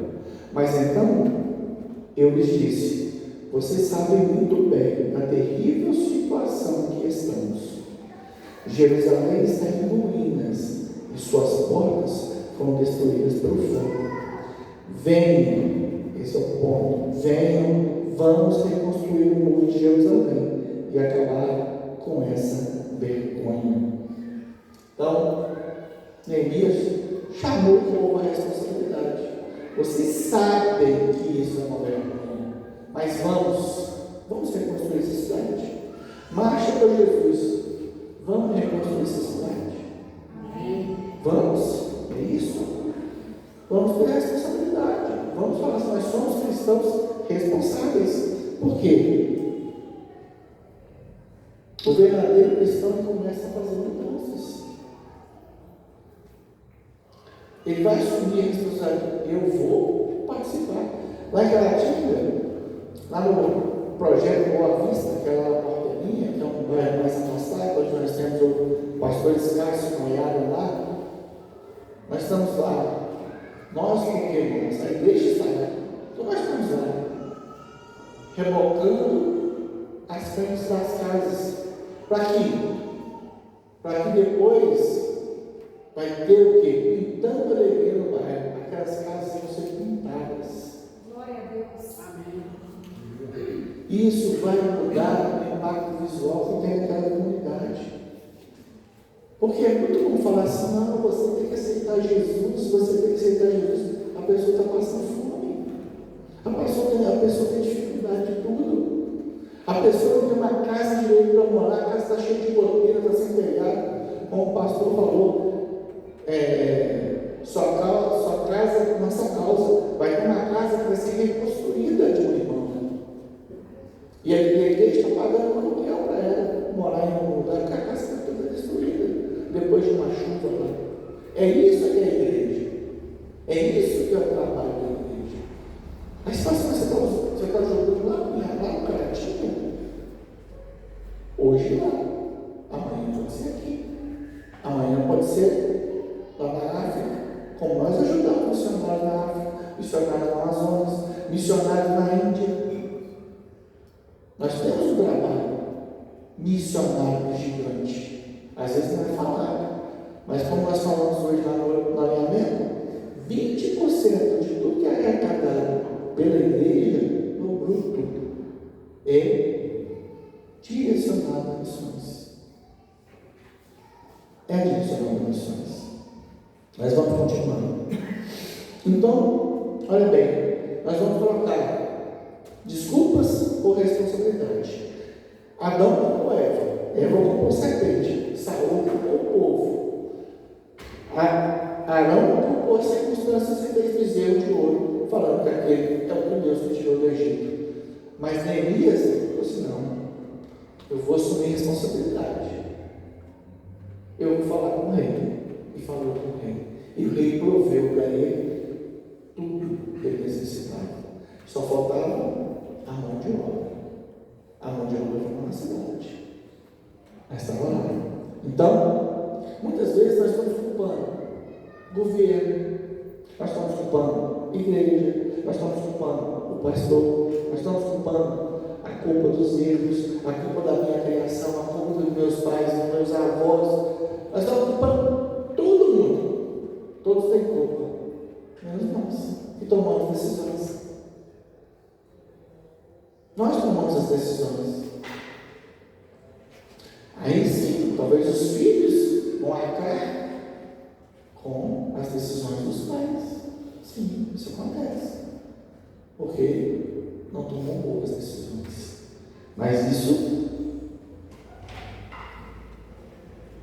Mas então eu lhes disse: vocês sabem muito bem da terrível situação em que estamos. Jerusalém está em ruínas e suas portas foram destruídas pelo fogo. Venham, esse é o ponto, venham, vamos reconstruir o muro de Jerusalém e acabar com essa vergonha. Então, Neemias chamou o povo à responsabilidade. Vocês sabem que isso é uma vergonha, mas vamos reconstruir essa cidade. Marcha para Jesus, vamos reconstruir essa cidade. Vamos, é isso. Vamos ter responsabilidade. Vamos falar assim, nós somos cristãos responsáveis. Por quê? O verdadeiro cristão começa a fazer mudanças. Ele vai assumir a responsabilidade. Eu vou participar. Lá em Caratinga, lá no projeto Boa Vista, que é lá na Portelinha, que é um bairro mais afastado, onde nós temos o pastor Escácio Maiara lá. Nós estamos lá. Nós, porque irmãos, a igreja está lá. Então nós estamos lá. rebocando as frentes das casas. Para quê? Para que depois vai ter o quê? Pintando alegria no bairro. Aquelas casas vão ser pintadas. Glória a Deus. Amém. Isso vai mudar o impacto visual que tem naquela comunidade. Porque é muito bom falar assim, não, você tem que aceitar Jesus, você tem que aceitar Jesus. A pessoa está passando fome. A pessoa tem dificuldade de tudo. A pessoa não tem uma casa direito para morar, a casa está cheia de goteira, está sem telhado. Como o pastor falou, sua casa é nossa causa. Vai ter uma casa que vai ser reconstruída de um irmão. E a igreja está pagando um aluguel para ela morar em um lugar que a casa está toda destruída depois de uma chuva lá. É isso que é a igreja. É isso que é o trabalho da igreja. A situação você está jogando lá no Caratinga. Hoje lá. Amanhã pode ser aqui. Amanhã pode ser lá na África. Como nós ajudamos missionários na África, missionários no Amazonas, missionários na Índia. Nós temos um trabalho missionário gigante. Às vezes não é falado, mas como nós falamos hoje lá no alinhamento, 20% de tudo que é arrecadado pela igreja, no bruto, é direcionado a missões. É direcionado a missões. Mas vamos continuar. Então, olha bem, nós vamos colocar desculpas ou responsabilidade. Adão culpou Eva, Eva culpou serpente, Saul culpou o povo. Arão culpou as circunstâncias e fez bezerro de ouro, falando que aquele é o que Deus me tirou do Egito. Mas Neemias falou assim: não, eu vou assumir responsabilidade. Eu vou falar com o rei. E falou com o rei. E o rei proveu para ele tudo que ele necessitava. Só faltava a mão de obra. A mão de obra foi na cidade. Mas estava lá. Então, muitas vezes nós estamos culpando governo, nós estamos culpando igreja, nós estamos culpando o pastor, nós estamos culpando a culpa dos erros, a culpa da minha criação, a culpa dos meus pais, dos meus avós. Nós estamos culpando todo mundo. Todos têm culpa, menos nós, que tomamos decisões. Nós tomamos as decisões. Aí sim, talvez os filhos vão arcar com as decisões dos pais. Sim, isso acontece. Porque não tomam boas decisões. Mas isso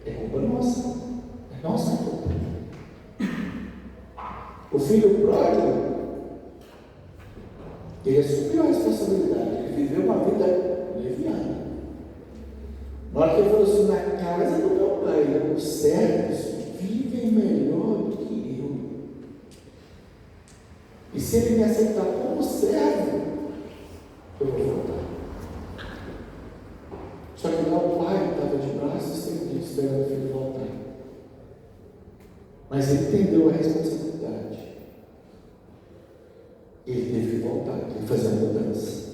é culpa nossa. É nossa culpa. O filho pródigo, ele assumiu a responsabilidade. Ele viveu uma vida leviana. Na hora que ele falou assim: na casa do meu pai, os servos vivem melhor do que eu. E se ele me aceitar como servo, eu vou voltar. Só que lá o pai estava de braços estendidos esperando o filho voltar. Mas ele entendeu a responsabilidade. Ele teve que voltar, teve que fazer a mudança.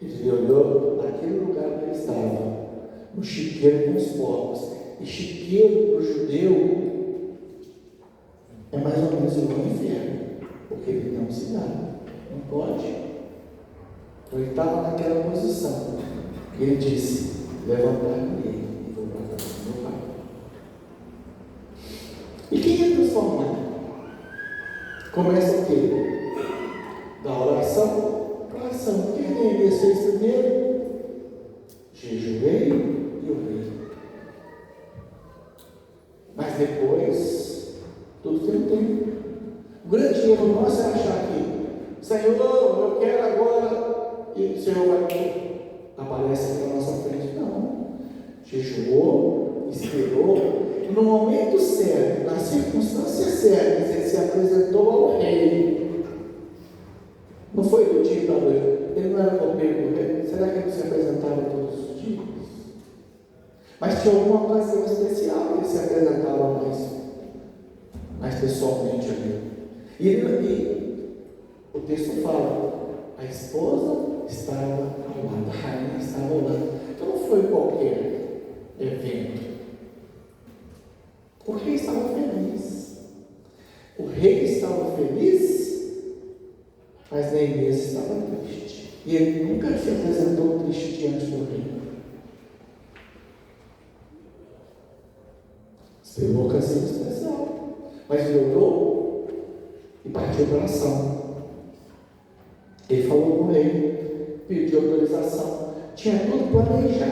Ele olhou naquele lugar que ele estava, no chiqueiro com os povos. E chiqueiro para o judeu é mais ou menos igual ao inferno, porque ele não se dá, não pode. Então ele estava naquela posição. E ele disse: levantar-me e vou para casa do meu pai. E quem é transformado? Começa o quê? Da oração para a ação. O que Neemias fez primeiro? Jejuei e orei. Mas depois, tudo tem um tempo. O grande erro nosso é achar que, Senhor, eu quero agora, e o Senhor vai aparece aqui na nossa frente. Não. Jejuou, esperou. No momento certo, nas circunstâncias certas, ele se apresentou ao rei. Não foi do dia para a noite. Ele não era copeiro do rei. Será que ele se apresentava todos os dias? Mas tinha alguma ocasião especial que ele se apresentava mais pessoalmente ali. E o texto fala, a esposa estava ao lado, a rainha estava ao lado. Então não foi qualquer evento. O rei estava feliz. O rei estava feliz, mas Neemias estava triste. E ele nunca se apresentou triste diante do rei. Foi uma ocasião especial. Mas ele orou e partiu para a ação. Ele falou com o rei, pediu autorização, tinha tudo planejado,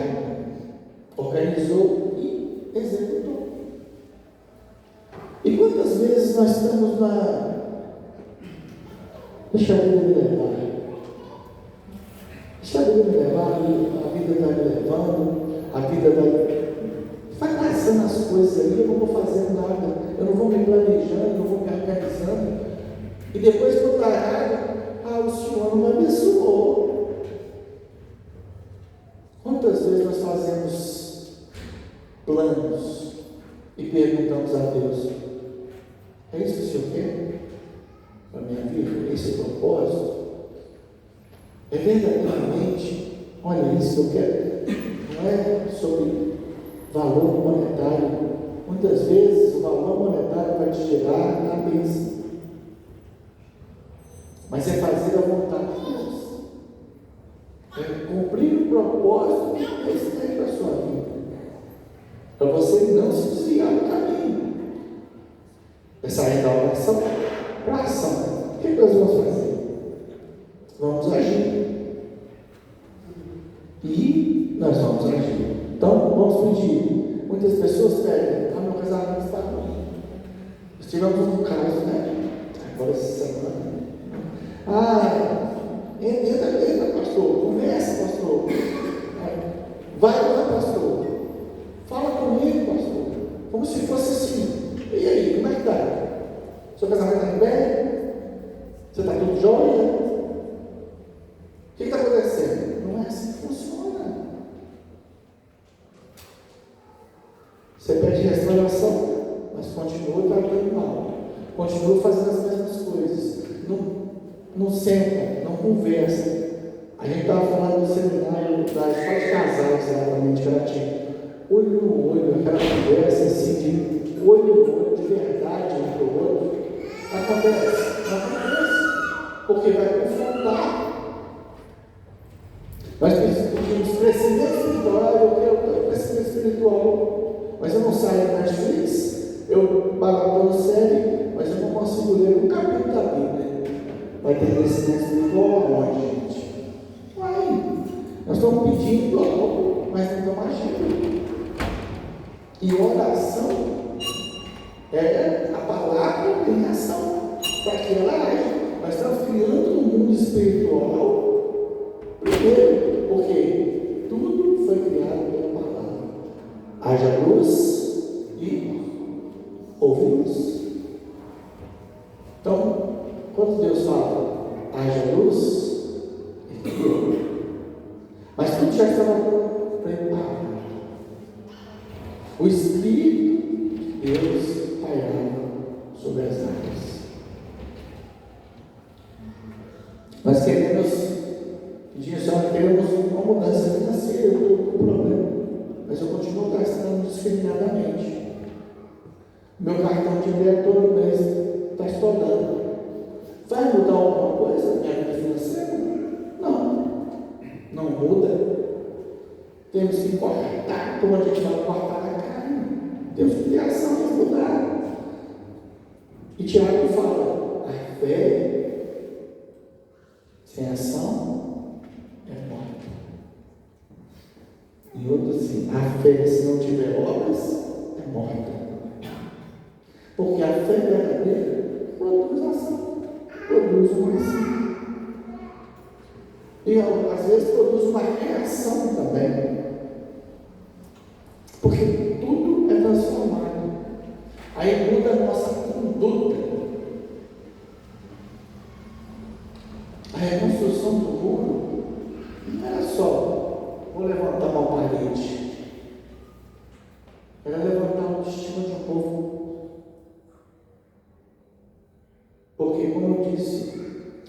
organizou e executou. E quantas vezes nós estamos deixa a vida me levar, deixa a vida me levar, a vida está me levando, a vida vai passando as coisas ali, eu não vou fazendo nada, eu não vou me planejando, eu não vou me organizando, e depois quando está errado, o Senhor não me abençoou. Quantas vezes nós fazemos planos e perguntamos a Deus, é isso que o Senhor quer para a minha vida? É esse o propósito? É verdadeiramente, olha isso que eu quero? Não é sobre valor monetário. Muitas vezes o valor monetário vai te gerar a bênção. Mas é fazer a vontade de Deus. É cumprir o propósito que Deus tem para a sua vida. Para você não se desviar do caminho. É sair da oração para a ação. O que nós vamos fazer? Vamos agir. E nós vamos agir. Então, vamos pedir. Muitas pessoas pedem, meu casamento está ruim. Nós tivemos um caso, né? Agora essa semana. Entra, pastor, conversa, pastor. Vai lá, pastor. Fala comigo, pastor. Como se fosse assim. E aí, como é que está? Seu casamento está bem? Você está tudo jóia? O que está acontecendo? Não é assim que funciona. Você pede restauração, mas continua tratando mal. Continua fazendo as mesmas coisas. Não senta, não conversa. A gente estava falando do seminário da escola de casais, exatamente, que ela tinha olho no olho, aquela conversa assim, de olho no olho, de verdade um para o outro. Acontece? Não acontece, porque vai confrontar. Nós pedimos crescimento espiritual, eu quero crescimento espiritual, mas eu não saio da Netflix, eu maratono série, mas eu não consigo ler um capítulo da Bíblia. Vai ter crescimento espiritual aonde, gente? Vai. Nós estamos pedindo algo, mas não estamos agindo. E oração é a palavra em ação, para que ela age. Nós estamos criando um mundo espiritual, primeiro, porque tudo foi criado pela palavra. Haja luz e houve luz. Então, quando Deus fala, haja luz, Ele criou. Mas tudo já estava preparado. O Espírito de Deus pairava sobre as águas. Nós queremos pedir, Senhor, queremos uma mudança financeira, eu estou com problema, mas eu continuo gastando indiscriminadamente. Meu cartão de crédito todo mês está estourando. Vai mudar alguma coisa na minha vida financeira? Não muda. Temos que cortar, como a gente vai cortar a carne. Temos que ter ação para mudar. E Tiago fala, a fé sem ação é morta. E outro assim, a fé se não tiver obras é morta. Porque a fé verdadeira produz ação, produz uma ação. E às vezes produz uma reação também. Porque tudo é transformado. Aí muda a nossa conduta. A reconstrução do muro não era só vou levantar uma parede. Era levantar a autoestima de um povo. Porque, como eu disse,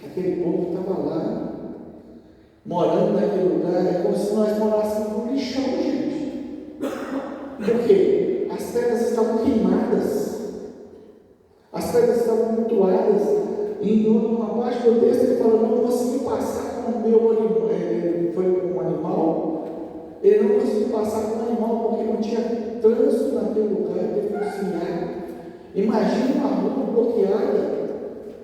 Aquele povo estava lá, morando naquele lugar, é como se nós morássemos no lixão, gente. Por quê? As pedras estavam queimadas, as pedras estavam mutuadas. E numa parte do texto ele fala: não consegui passar com o meu animal. Ele foi com um animal, ele não conseguiu passar com o animal porque não tinha trânsito naquele lugar, teve que cozinhar. Imagina uma rua bloqueada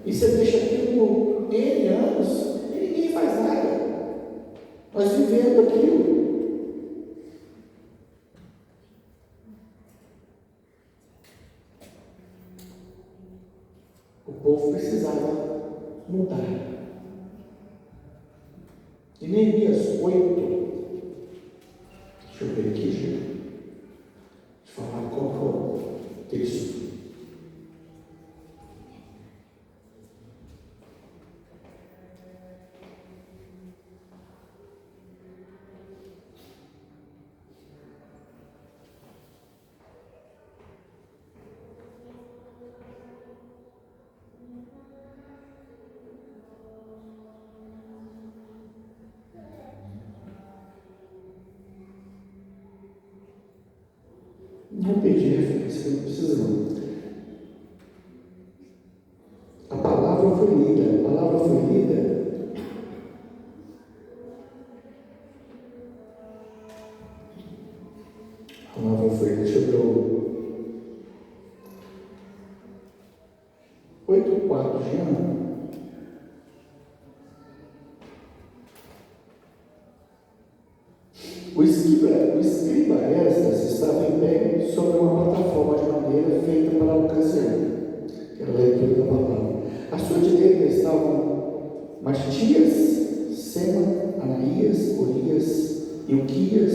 e você deixa aquilo por N anos e ninguém faz nada. Nós vivendo aquilo. O povo precisava mudar. E Neemias 8, deixa eu ver aqui, gente. Deixa eu falar qual foi o texto. Não perdi referência, não precisa não. A palavra foi lida, a palavra foi lida. A palavra foi lida, deixa eu ver o 8:4, Jean. O escriba Esdras estava em pé sobre uma plataforma de madeira feita para a ocasião, que era a leitura da palavra. À sua direita estavam Matias, Sema, Anaías, Urias, Ilquias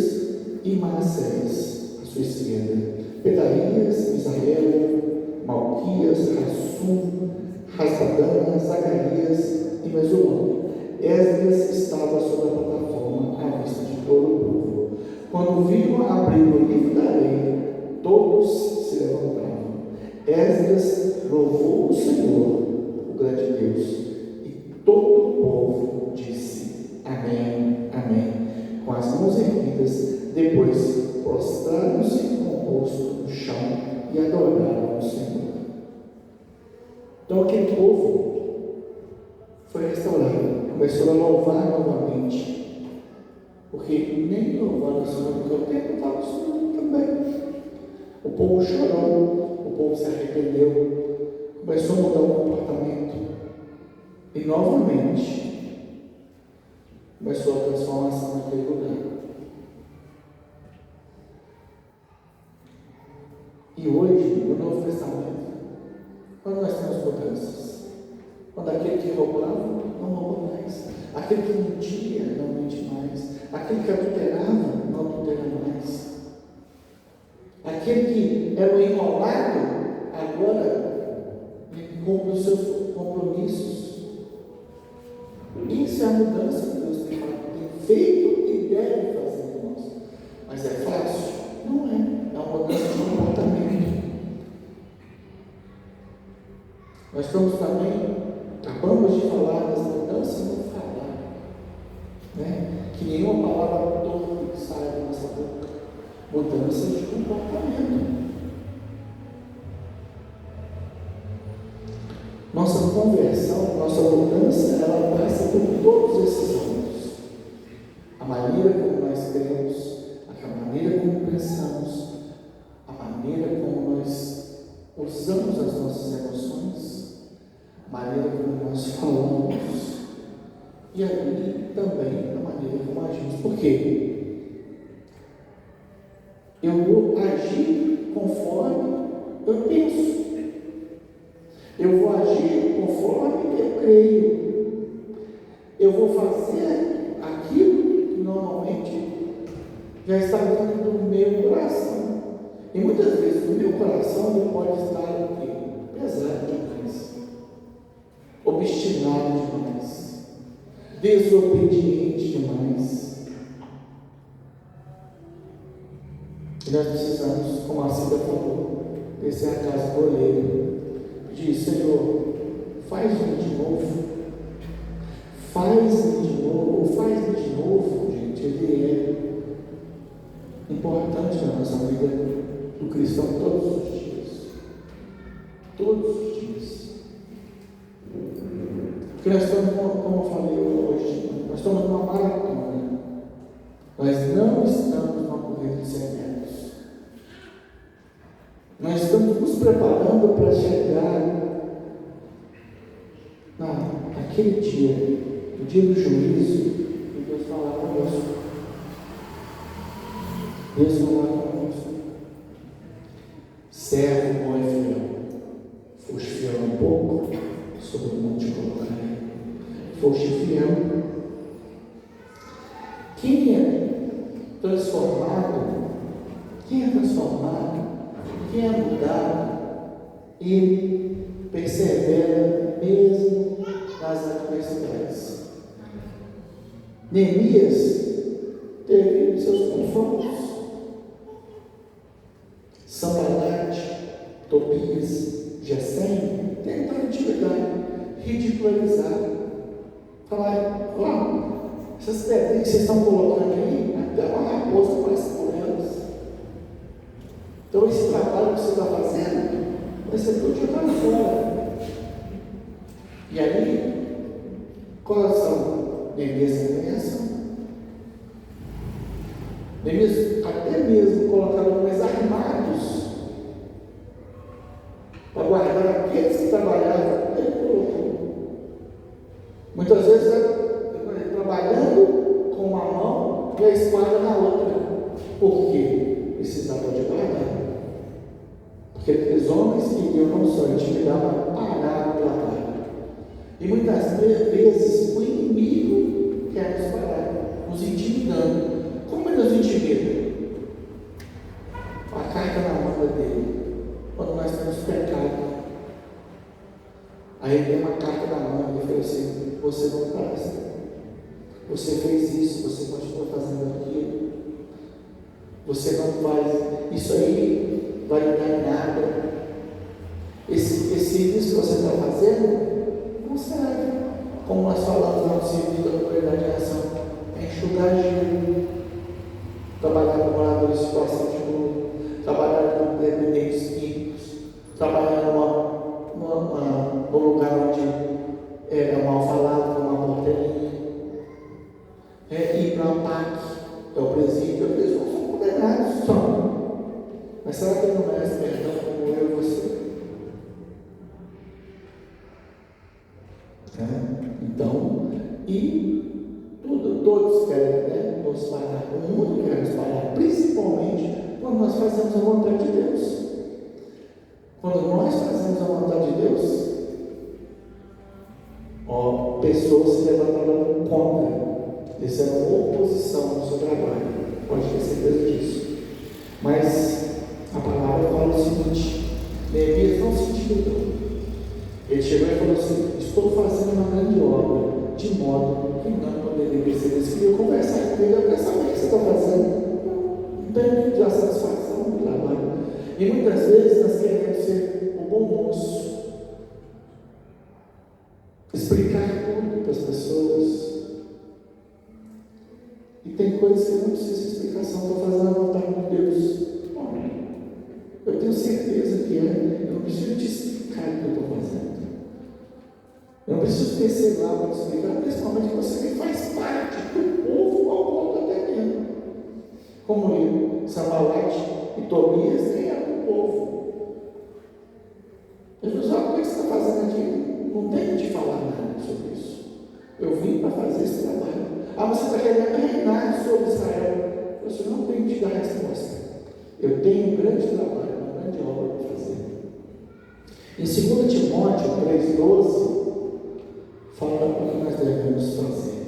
e Manassés, à sua esquerda. Pedaias, Misael, Malquias, Rassum, Rasbadana, Zacarias e Mesulão. Esdras estava sobre a plataforma à vista de todo o povo. Quando viram abrir o livro da lei, todos se levantaram. Esdras louvou o Senhor, o grande Deus, e todo o povo disse: Amém, Amém, com as mãos erguidas. Depois prostraram-se com o rosto no chão e adoraram o Senhor. Então aquele povo foi restaurado, começou a louvar novamente. Porque nem louvaram o Senhor, porque o tempo estava subindo também. O povo chorou, o povo se arrependeu, começou a mudar o comportamento. E novamente começou a transformação naquele lugar. E hoje, no Novo Testamento, quando nós temos mudanças, quando aquele que roubava não rouba mais, aquele que mentia não mente mais, aquele que adulterava não adultera mais, aquele que era o enrolado agora cumpre os seus compromissos. Isso é a mudança que Deus tem feito e deve fazer em nós. Mas é fácil? Não é. É uma mudança de comportamento. Nós estamos também, acabamos de falar das mudanças no falar, né? Que nenhuma palavra torpe saia da nossa boca. Mudança de comportamento. Nossa conversão, nossa mudança, ela passa por todos esses âmbitos. A maneira como nós cremos, a maneira como pensamos, a maneira como nós usamos as nossas emoções, a maneira como nós falamos e ali também a maneira como agimos. Por quê? Eu vou agir conforme eu penso. Eu vou agir conforme eu creio. Eu vou fazer aquilo que normalmente já está dentro do meu coração. E muitas vezes no meu coração ele pode estar pesado demais, obstinado demais, desobediente demais. E nós precisamos, como a Cida falou, descer a casa do oleiro. Diz: Senhor, faz-me de novo, faz-me de novo, ou faz-me de novo, gente, ele é importante na nossa vida do cristão todos os dias. Todos os dias. Porque nós estamos, como eu falei hoje, nós estamos numa maratona. Nós não estamos numa corrida de 100 metros. Nós estamos nos preparando para chegar naquele dia, o dia do juízo, e Deus falar conosco. Deus falar conosco. Servo bom e fiel. Foste fiel um pouco, sobre o mundo te colocarei. Foste fiel. Quem é transformado, quem é mudado, ele persevera mesmo nas adversidades. Neemias teve seus confrontos. Sanbalate, Tobias, Gesem tentaram intimidar, ridicularizar, falar: essas pedrinhas que vocês estão colocando aí, até uma raposa parece por elas. Então esse trabalho que você está fazendo vai ser tudo jogado fora. E aí, qual a ação? Neemias tem ação. Neemias até mesmo colocaram mais armados para guardar aqueles que trabalhavam. Ele colocou. Muitas vezes trabalhando com uma mão e a espada na outra. Por quê? Precisava de guardar. Porque aqueles homens queriam não só intimidar, mas parar o trabalho. E muitas vezes o inimigo quer nos parar, nos intimidando. Como ele nos intimida? A carta na mão dele, quando nós temos pecado. Aí ele tem uma carta na mão e ele fala assim: você não presta, você fez isso, você continua fazendo aquilo, você não faz, isso aí vai dar em nada, esse serviço que você está fazendo não serve. Como nós falamos lá no serviço da comunidade de ação, é enxugar gelo, trabalhar com moradores de situação de rua, trabalhar com dependentes químicos, trabalhar no lugar onde é mal falado, com uma portelinha, ir para a PAC, é o presídio. Eles não são condenados só, mas será que ele não merece perdão como eu e você? Então, e todos querem nos parar, o mundo quer nos parar, principalmente quando nós fazemos a vontade de Deus. Quando nós fazemos a vontade de Deus, pessoas se levantarão contra, serão oposição no seu trabalho, pode ter certeza disso. Mas a palavra fala o seguinte: Neemias não se intimidou. Ele chegou e falou assim: estou fazendo uma grande obra, de modo que não poderia perceber. Eles queriam conversar com ele: eu quero saber o que você está fazendo. Não tem que dar satisfação no trabalho. E muitas vezes nós queremos ser o bom moço, explicar tudo para as pessoas. E tem coisas que não precisam de explicação, estou fazendo a vontade de Deus. Eu tenho certeza que eu não preciso te explicar o que eu estou fazendo. Eu não preciso descer lá para te explicar, principalmente você que faz parte do povo ao ponto até mesmo. Como eu, Sanbalate e Tobias, nem era do povo. Ele falou: o que você está fazendo aqui? Não tem que te falar nada sobre isso. Eu vim para fazer esse trabalho. Você está querendo reinar sobre Israel. Eu falei: não tenho que te dar resposta. Eu tenho um grande trabalho, uma grande obra para fazer. Em 2 Timóteo 3,12, fala o que nós devemos fazer.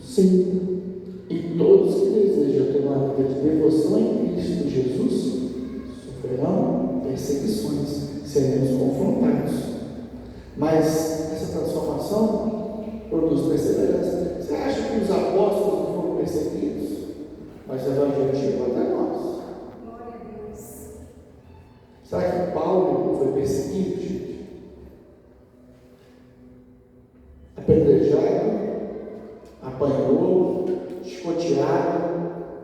Sim, e todos que desejam ter uma vida de devoção em Cristo Jesus sofrerão perseguições, seremos confrontados. Mas essa transformação produz perseverança. Você acha que os apóstolos não foram perseguidos? Mas o Evangelho chegou até nós. Glória a Deus. Será que Paulo foi perseguido, gente? Apedrejado, apanhou, chicoteado,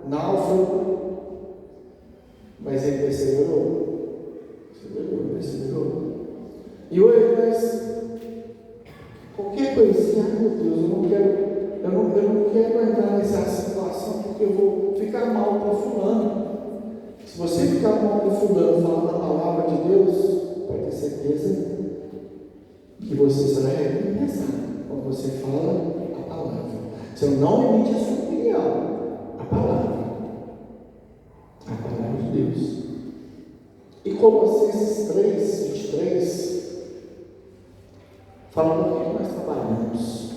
náufrago, mas ele perseverou. Perseverou. E hoje nós, qualquer coisinha, meu Deus, eu não quero entrar nessa situação porque eu vou ficar mal com fulano. Se você ficar mal com fulano falando a palavra de Deus, pode ter certeza que você será recompensado quando você fala a palavra. Você não emite a sua opinião, a palavra de Deus. E Colossenses 3, 23 fala do que nós trabalhamos.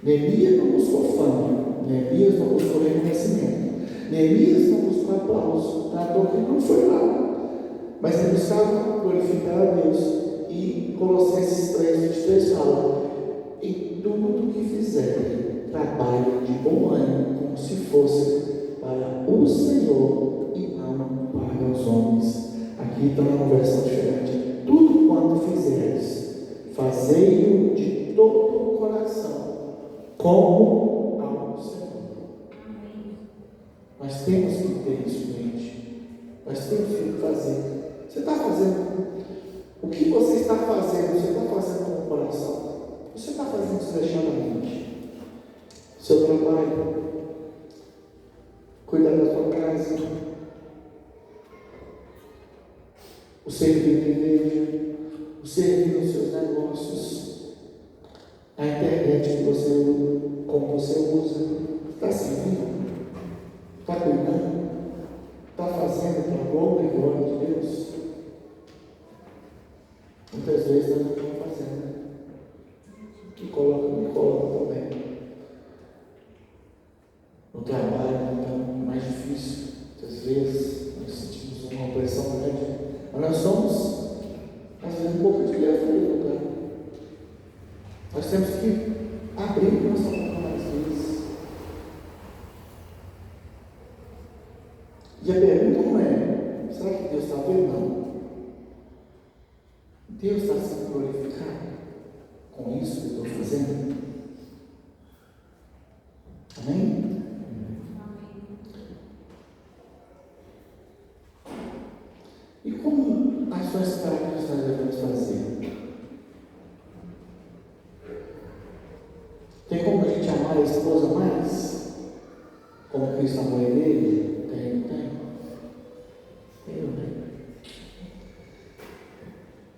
Neemias não buscou fama, Neemias não buscou reconhecimento, Neemias não buscou aplauso, porque não foi lá, mas ele buscava glorificar a Deus. E Colossenses 3, 23 fala: em tudo que fizerem, trabalhem de bom ânimo, como se fosse para o Senhor e não para os homens. Aqui está uma versão diferente. Tudo quanto fizeres, fazei-o de todo o coração, como ao Senhor. Nós temos que ter isso em mente. Nós temos que fazer. Você está fazendo? O que você está fazendo? Você está fazendo com o coração? Você está fazendo isso deixando a mente? Seu trabalho, cuidar da sua casa, o servir na igreja, o servir nos seus negócios, a internet que você, como você usa, está servindo? Está cuidando? Está fazendo para a glória e glória de Deus? Muitas vezes nós não estamos fazendo. Me coloca também. No trabalho, então, mais difícil. Muitas vezes nós sentimos uma opressão grande. Mas nós somos, às vezes, um pouco de Deus no lugar. Nós temos que abrir nossa boca mais vezes. E a pergunta não é: será que Deus está vendo? Não. Deus está sendo glorificado com isso que eu estou fazendo? Amém? E como ações práticas nós devemos fazer? Tem como a gente amar a esposa mais? Como Cristo amou a igreja?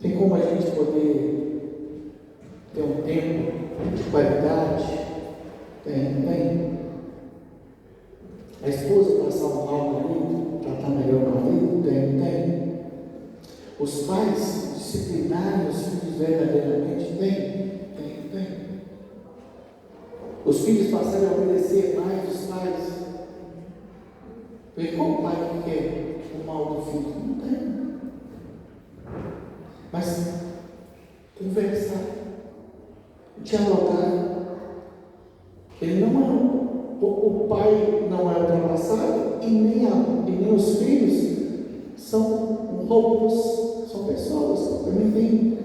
Tem como a gente poder ter um tempo de qualidade? Tem. A esposa passar um mal no marido, tratar melhor o marido? Tem. Os pais disciplinarem os filhos verdadeiramente? Tem. Os filhos passarem a obedecer mais os pais? Porque qual pai que quer o mal do filho? Não tem. Mas conversar, dialogar. Ele não é o pai não é ultrapassado e nem os filhos são robôs, são pessoas. Também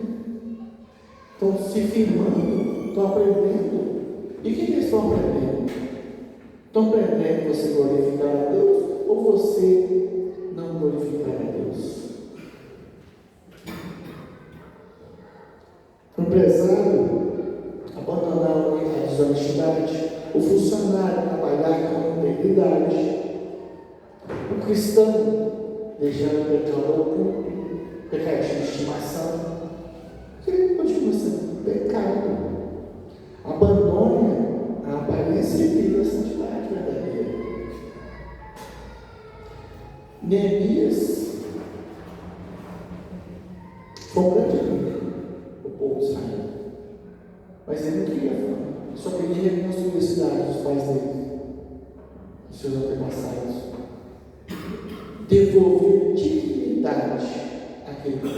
estão se firmando, estão aprendendo. E o que eles estão aprendendo? Estão aprendendo você glorificar a Deus ou você não glorificar a Deus? O empresário abandonar a desonestidade, o funcionário trabalhar com integridade, o cristão deixar o pecado oculto, pecadinho de estimação, que continua sendo pecado. Abandone a aparência e viva a santidade verdadeira. Neemias foi um grande amigo do povo de Israel, mas ele não queria fama, só queria reconstruir a cidade dos pais dele, dos seus antepassados, devolver dignidade àquele povo,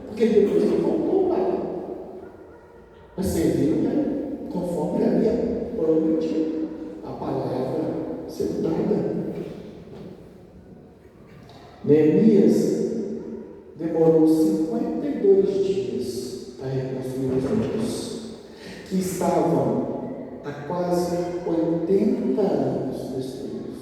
porque depois ele voltou lá, mas serviu conforme ele havia prometido. A palavra se Neemias demorou 52 dias para reconstruir os muros, que estavam há quase 80 anos destruídos.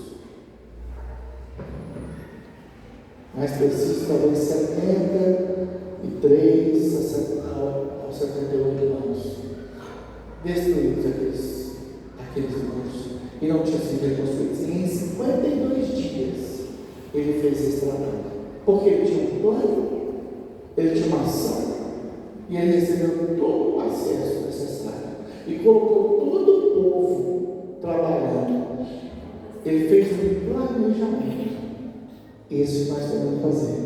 Mais preciso, talvez 73 aos 78 anos. Destruídos aqueles muros. E não tinha sido reconstruídos. E em 52 dias ele fez esse trabalho. Porque ele tinha um plano, ele tinha uma ação, e ele recebeu todo o acesso necessário. E colocou todo o povo trabalhando. Ele fez um planejamento. Isso nós temos que fazer.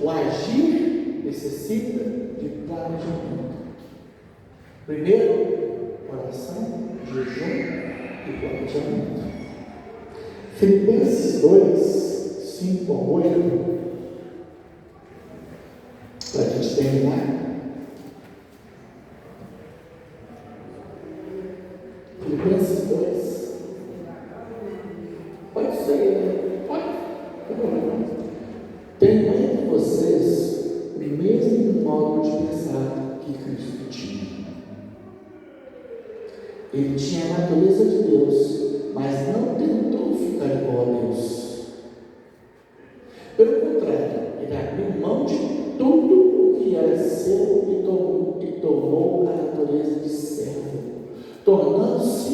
O agir necessita de planejamento. Primeiro, oração, jejum e planejamento. Filipenses 2, 5 a 8, para a gente terminar. Filipenses 2. Pode ser, pode. Tenho entre vocês o mesmo modo de pensar que Cristo tinha. Ele tinha a natureza de Deus, mas não tentou ficar igual a Deus. Pelo contrário, ele abriu mão de tudo o que era seu e tomou a natureza de servo, tornando-se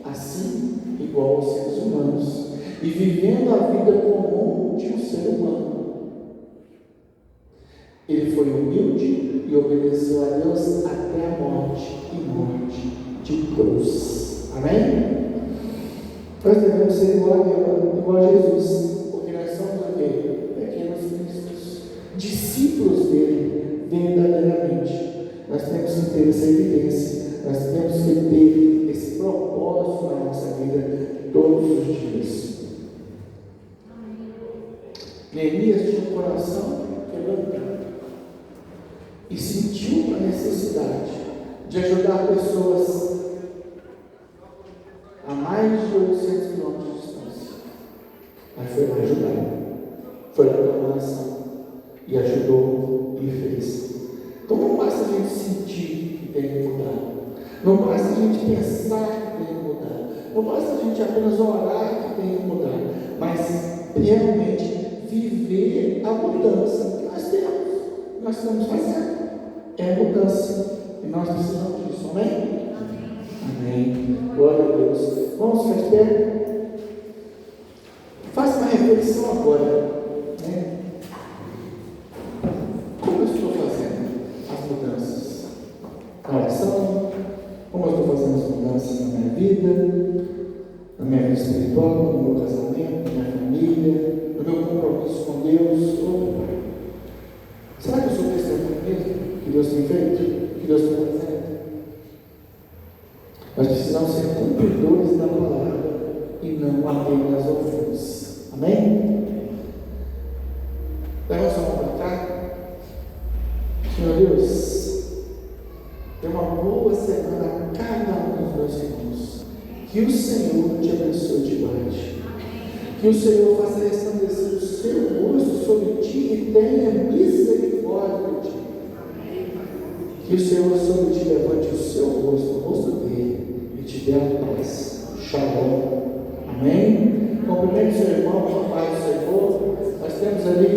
assim igual aos seres humanos e vivendo a vida comum de um ser humano. Ele foi humilde e obedeceu a Deus até a morte e morte de cruz. Amém? Nós devemos ser igual a Jesus, porque nós somos o quê? Pequenos cristos, discípulos dele verdadeiramente. Nós temos que ter essa evidência, nós temos que ter esse propósito na nossa vida todos os dias. Neemias tinha um coração quebrantado e sentiu a necessidade de ajudar pessoas a mais de 800 quilômetros de distância. Mas foi lá ajudar, foi lá tomar ação e ajudou e fez. Então não basta a gente sentir que tem que mudar, não basta a gente pensar que tem que mudar, não basta a gente apenas orar que tem que mudar, mas realmente viver a mudança que nós temos, nós estamos fazendo. É mudança e nós precisamos disso, amém? Amém. Glória a Deus. Vamos ficar de pé? Faça uma reflexão agora, né? Como eu estou fazendo as mudanças? Na oração, como eu estou fazendo as mudanças na minha vida espiritual, no meu casamento, na minha família, no meu compromisso com Deus? Será que eu sou testemunho mesmo? Que Deus tem feito? Que Deus está fazendo? Nós precisamos ser cumpridores da palavra e não apenas ouvintes. Amém? Leva sua mão para cá. Senhor Deus, dê uma boa semana a cada um dos meus irmãos. Que o Senhor te abençoe debaixo. Que o Senhor faça resplandecer o seu rosto sobre ti e tenha misericórdia de ti. Que o Senhor sobre ti levante o seu rosto, o rosto dele, e te dê a paz. Shalom. Amém? Cumprimente seu irmão com a paz do Senhor. Nós temos ali